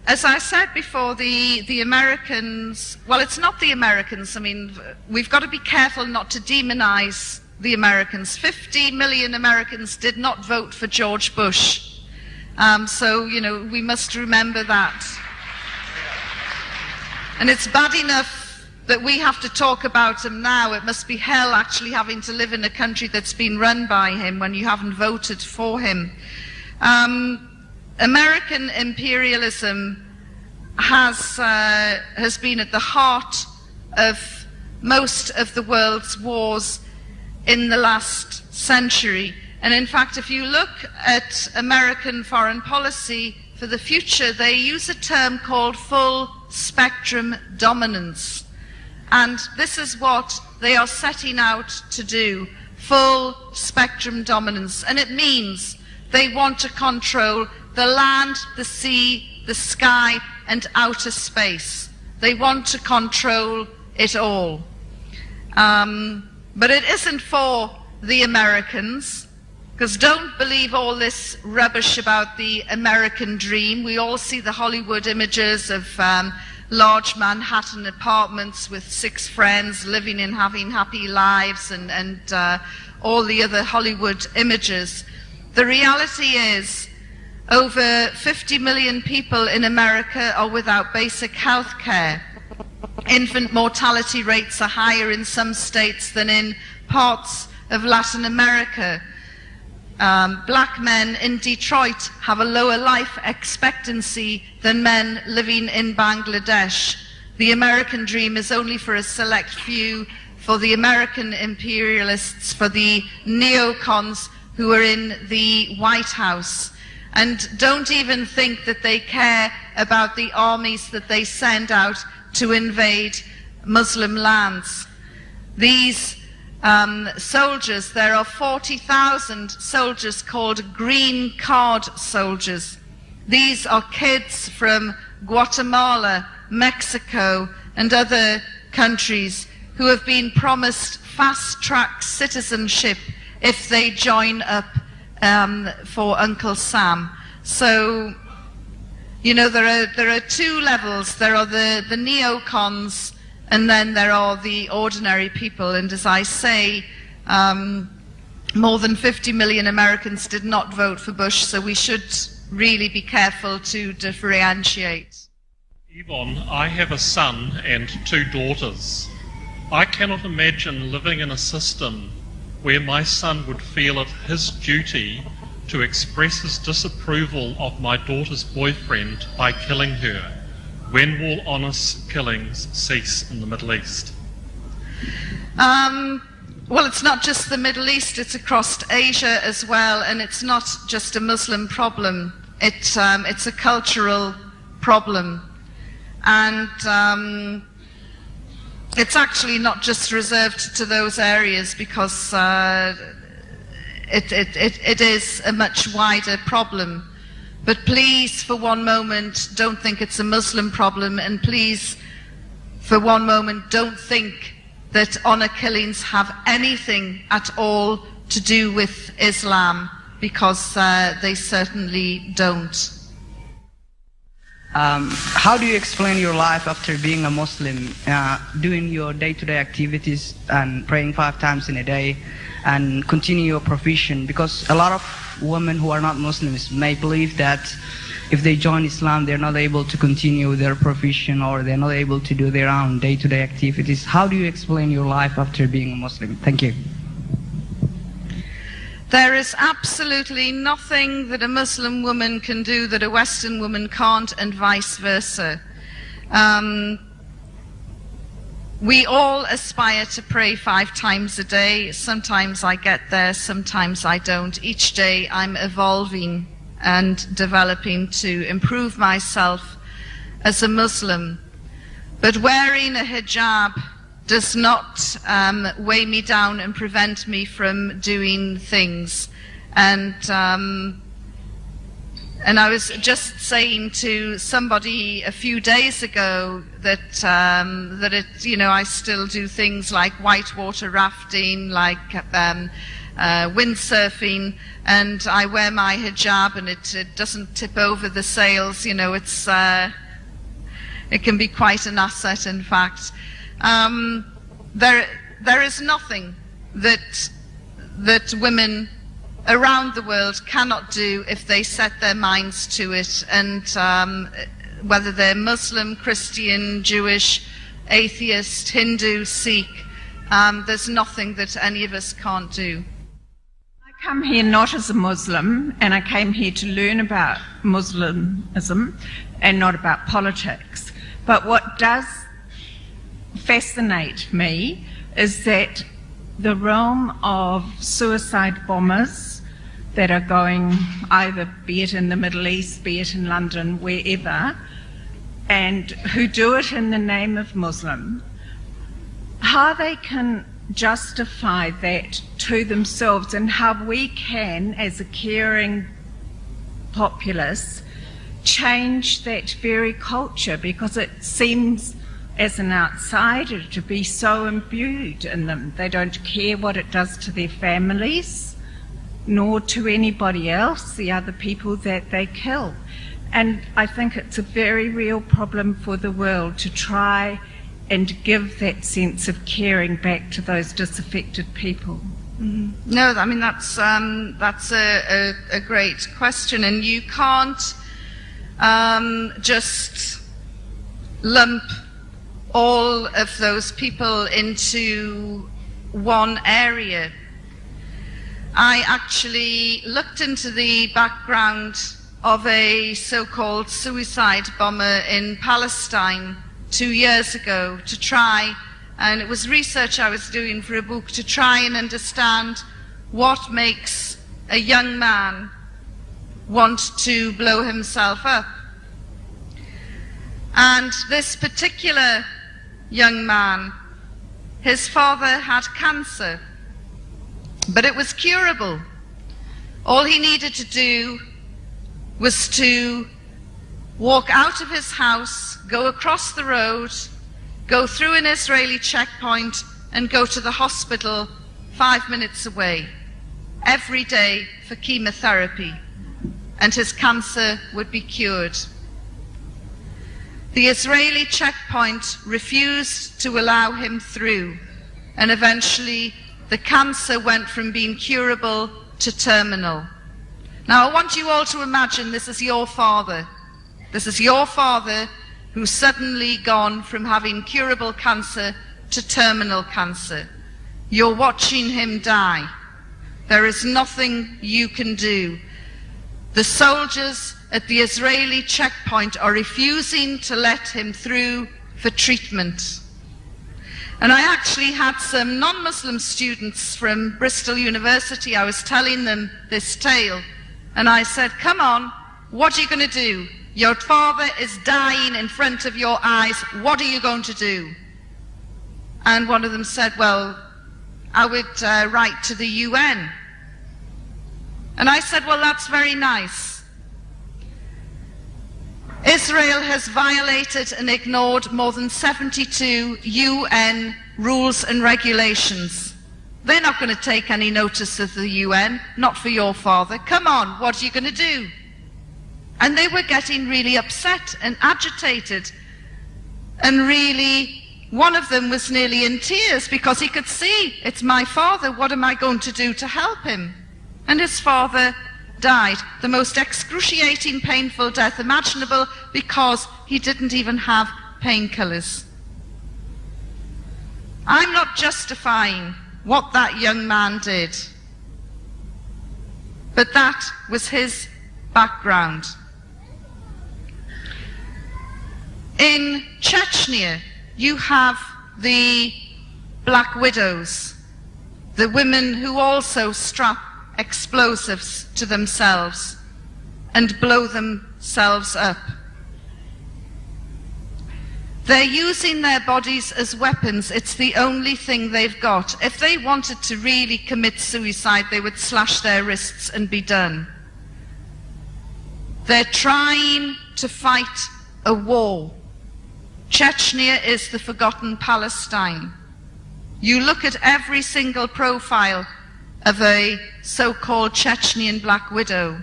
[SPEAKER 2] As I said before, the Americans, well, it's not the Americans. I mean, we've got to be careful not to demonize the Americans. 50 million Americans did not vote for George Bush. So, you know, we must remember that. And it's bad enough that we have to talk about him now. It must be hell actually having to live in a country that's been run by him when you haven't voted for him. American imperialism has been at the heart of most of the world's wars in the last century. And in fact, if you look at American foreign policy for the future, they use a term called full spectrum dominance. And this is what they are setting out to do, full spectrum dominance. And it means they want to control the land, the sea, the sky, and outer space. They want to control it all. But it isn't for the Americans, because don't believe all this rubbish about the American dream. We all see the Hollywood images of large Manhattan apartments with 6 friends living and having happy lives and all the other Hollywood images. The reality is over 50 million people in America are without basic health care. Infant mortality rates are higher in some states than in parts of Latin America. Black men in Detroit have a lower life expectancy than men living in Bangladesh. The American dream is only for a select few, for the American imperialists, for the neocons who are in the White House. And don't even think that they care about the armies that they send out to invade Muslim lands. These soldiers, there are 40,000 soldiers called green card soldiers. These are kids from Guatemala, Mexico, and other countries who have been promised fast-track citizenship if they join up for Uncle Sam. So, you know, there are 2 levels. There are the neocons, and then there are the ordinary people. And as I say, more than 50 million Americans did not vote for Bush, so we should really be careful to differentiate.
[SPEAKER 12] Yvonne, I have a son and 2 daughters. I cannot imagine living in a system where my son would feel it his duty to express his disapproval of my daughter's boyfriend by killing her. When will honest killings cease in the Middle East?
[SPEAKER 2] Well, it's not just the Middle East, it's across Asia as well, and it's not just a Muslim problem. It's a cultural problem. And it's actually not just reserved to those areas, because it is a much wider problem. But please, for one moment, don't think it's a Muslim problem, and please, for one moment, don't think that honor killings have anything at all to do with Islam, because they certainly don't.
[SPEAKER 13] How do you explain your life after being a Muslim, doing your day-to-day activities and praying 5 times in a day and continue your profession? Because a lot of women who are not Muslims may believe that if they join Islam, they're not able to continue their profession, or they're not able to do their own day-to-day activities. How do you explain your life after being a Muslim? Thank you.
[SPEAKER 2] There is absolutely nothing that a Muslim woman can do that a Western woman can't, and vice versa. We all aspire to pray 5 times a day. Sometimes I get there, sometimes I don't. Each day I'm evolving and developing to improve myself as a Muslim. But wearing a hijab does not weigh me down and prevent me from doing things. And I was just saying to somebody a few days ago that I still do things like whitewater rafting, like windsurfing, and I wear my hijab, and it doesn't tip over the sails. You know, it can be quite an asset, in fact. There is nothing that women around the world cannot do if they set their minds to it, and whether they're Muslim, Christian, Jewish, atheist, Hindu, Sikh, there's nothing that any of us can't do.
[SPEAKER 14] I come here not as a Muslim, and I came here to learn about Muslimism and not about politics. But what does fascinate me is that the realm of suicide bombers that are going either, be it in the Middle East, be it in London, wherever, and who do it in the name of Muslim, how they can justify that to themselves, and how we can, as a caring populace, change that very culture, because it seems, as an outsider, to be so imbued in them. They don't care what it does to their families, nor to anybody else, the other people that they kill. And I think it's a very real problem for the world to try and give that sense of caring back to those disaffected people.
[SPEAKER 2] Mm-hmm. No, I mean, that's a great question, and you can't just lump all of those people into one area. I actually looked into the background of a so-called suicide bomber in Palestine 2 years ago to try, and it was research I was doing for a book, to try and understand what makes a young man want to blow himself up. And this particular young man, his father had cancer, but it was curable. All he needed to do was to walk out of his house, go across the road, go through an Israeli checkpoint, and go to the hospital 5 minutes away every day for chemotherapy, and his cancer would be cured. The Israeli checkpoint refused to allow him through, and eventually the cancer went from being curable to terminal. Now I want you all to imagine this is your father. This is your father who's suddenly gone from having curable cancer to terminal cancer. You're watching him die. There is nothing you can do. The soldiers at the Israeli checkpoint are refusing to let him through for treatment. And I actually had some non-Muslim students from Bristol University. I was telling them this tale, and I said, come on, what are you going to do? Your father is dying in front of your eyes. What are you going to do? And one of them said, well, I would write to the UN. And I said, well, that's very nice. Israel has violated and ignored more than 72 UN rules and regulations. They're not going to take any notice of the UN, not for your father. Come on, what are you going to do? And they were getting really upset and agitated. And really, one of them was nearly in tears because he could see, it's my father, what am I going to do to help him? And his father died, the most excruciating, painful death imaginable, because he didn't even have painkillers. I'm not justifying what that young man did, but that was his background. In Chechnya, you have the Black Widows, the women who also strap explosives to themselves and blow themselves up. They're using their bodies as weapons. It's the only thing they've got. If they wanted to really commit suicide, they would slash their wrists and be done. They're trying to fight a war. Chechnya is the forgotten Palestine. You look at every single profile of a so-called Chechnyan Black Widow.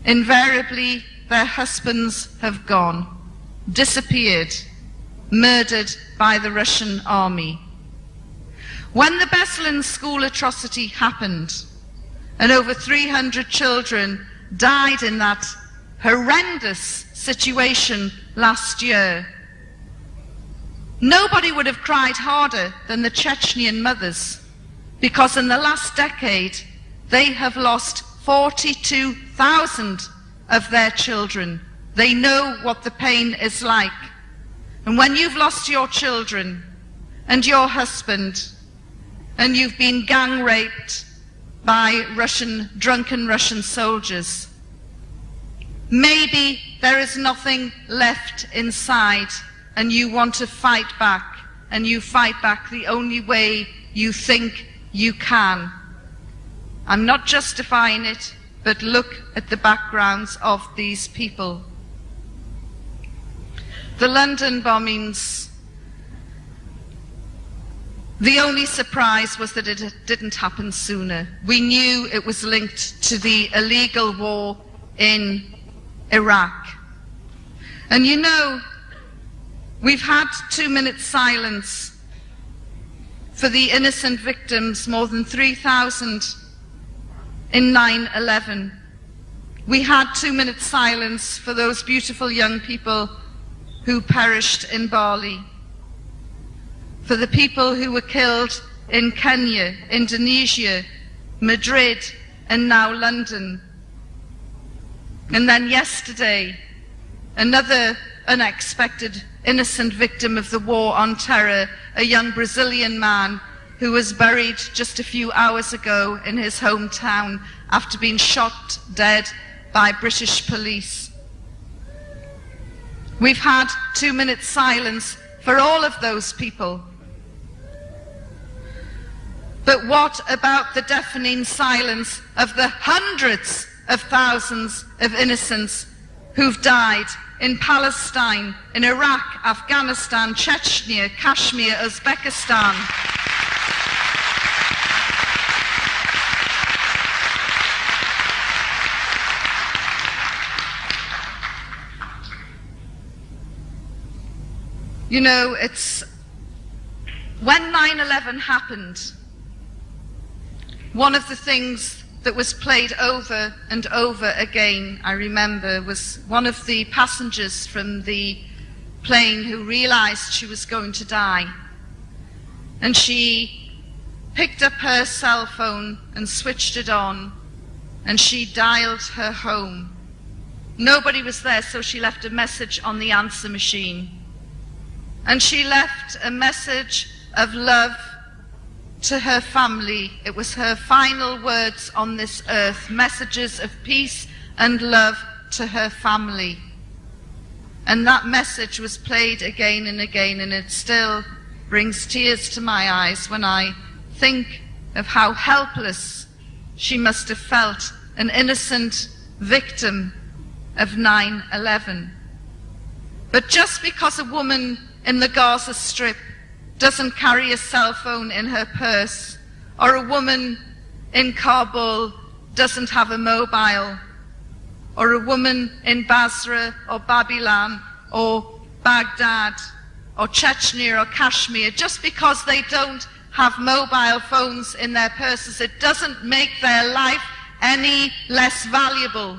[SPEAKER 2] Invariably, their husbands have gone, disappeared, murdered by the Russian army. When the Beslan school atrocity happened, and over 300 children died in that horrendous situation last year, nobody would have cried harder than the Chechnyan mothers, because in the last decade they have lost 42,000 of their children. They know what the pain is like. And when you've lost your children and your husband, and you've been gang raped by drunken Russian soldiers, maybe there is nothing left inside, and you want to fight back, and you fight back the only way you think you can. I'm not justifying it, but look at the backgrounds of these people. The London bombings, the only surprise was that it didn't happen sooner. We knew it was linked to the illegal war in Iraq. And you know, we've had 2 minutes silence for the innocent victims, more than 3,000 in 9/11. We had 2 minutes silence for those beautiful young people who perished in Bali, for the people who were killed in Kenya, Indonesia, Madrid, and now London. And then yesterday, another unexpected innocent victim of the war on terror, a young Brazilian man who was buried just a few hours ago in his hometown after being shot dead by British police. We've had 2 minutes silence for all of those people. But what about the deafening silence of the hundreds of thousands of innocents who've died in Palestine, in Iraq, Afghanistan, Chechnya, Kashmir, Uzbekistan? You know, it's when 9/11 happened, one of the things that was played over and over again, I remember, was one of the passengers from the plane who realized she was going to die. And she picked up her cell phone and switched it on, and she dialed her home. Nobody was there, so she left a message on the answer machine. And she left a message of love to her family. It was her final words on this earth, messages of peace and love to her family. And that message was played again and again, and it still brings tears to my eyes when I think of how helpless she must have felt, an innocent victim of 9/11. But just because a woman in the Gaza Strip doesn't carry a cell phone in her purse, or a woman in Kabul doesn't have a mobile, or a woman in Basra or Babylon or Baghdad or Chechnya or Kashmir, just because they don't have mobile phones in their purses, it doesn't make their life any less valuable.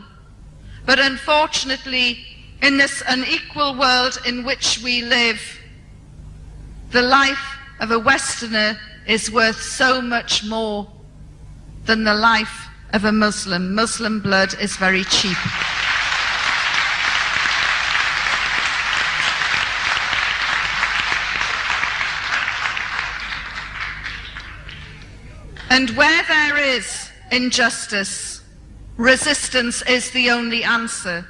[SPEAKER 2] But unfortunately, in this unequal world in which we live, the life of a Westerner is worth so much more than the life of a Muslim. Muslim blood is very cheap. And where there is injustice, resistance is the only answer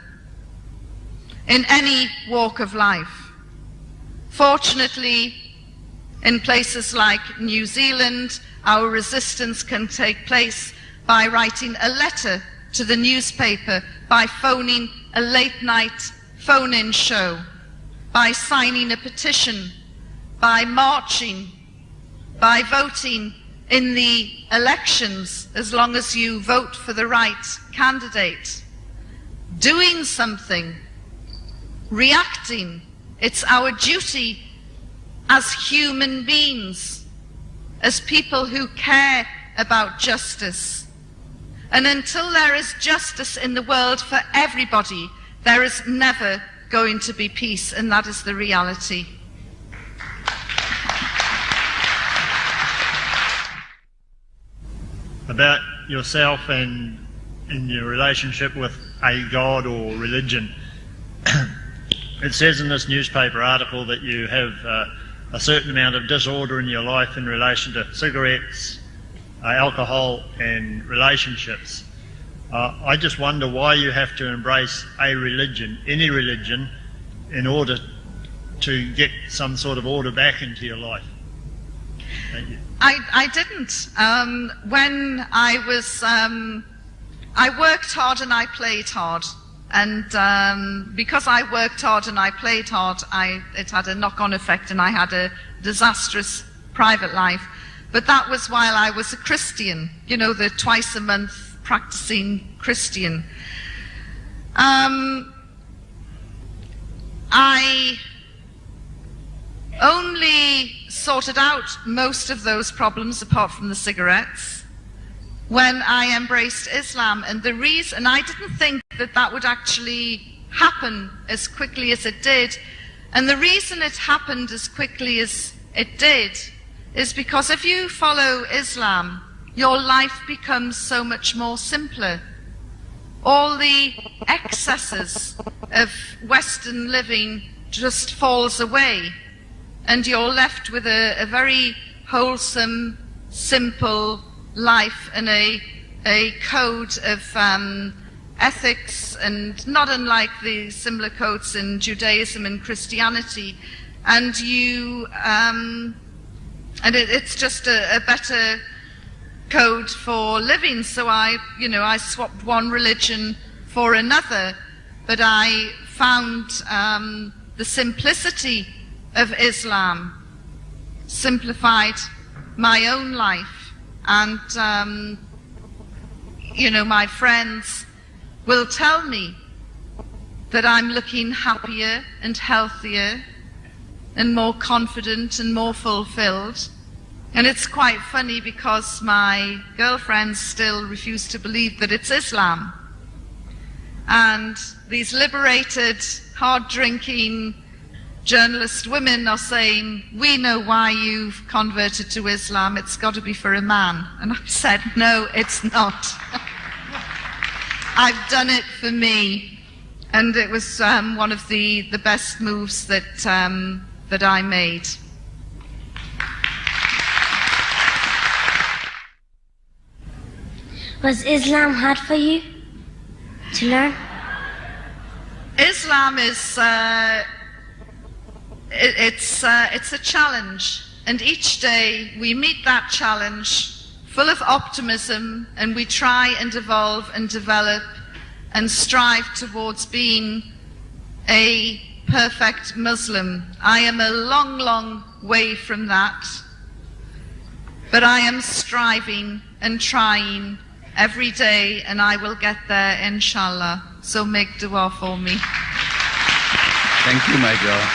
[SPEAKER 2] in any walk of life. Fortunately, in places like New Zealand, our resistance can take place by writing a letter to the newspaper, by phoning a late-night phone-in show, by signing a petition, by marching, by voting in the elections, as long as you vote for the right candidate. Doing something, reacting. It's our duty as human beings, as people who care about justice. And until there is justice in the world for everybody, there is never going to be peace, and that is the reality.
[SPEAKER 15] About yourself and in your relationship with a god or religion. It says in this newspaper article that you have a certain amount of disorder in your life in relation to cigarettes, alcohol and relationships. I just wonder why you have to embrace a religion, any religion, in order to get some sort of order back into your life. Thank you.
[SPEAKER 2] I didn't. When I was, I worked hard and I played hard. And because I worked hard and I played hard, it had a knock-on effect, and I had a disastrous private life. But that was while I was a Christian, you know, the twice-a-month practicing Christian. I only sorted out most of those problems, apart from the cigarettes, when I embraced Islam. And the reason, I didn't think that that would actually happen as quickly as it did. And the reason it happened as quickly as it did is because if you follow Islam, your life becomes so much more simpler. All the excesses of Western living just falls away, and you're left with a very wholesome, simple life and a code of ethics, and not unlike the similar codes in Judaism and Christianity. And you, and it's just a better code for living. So I swapped one religion for another, but I found the simplicity of Islam simplified my own life. And my friends will tell me that I'm looking happier and healthier and more confident and more fulfilled. And it's quite funny because my girlfriends still refuse to believe that it's Islam. And these liberated, hard-drinking journalist women are saying, we know why you've converted to Islam, it's got to be for a man. And I said, no, it's not. I've done it for me. And it was one of the best moves that I made.
[SPEAKER 16] Was Islam hard for you to learn?
[SPEAKER 2] Islam is it's a challenge, and each day we meet that challenge full of optimism, and we try and evolve and develop and strive towards being a perfect Muslim. I am a long, long way from that, but I am striving and trying every day, and I will get there, inshallah. So make dua for me.
[SPEAKER 17] Thank you, my girl.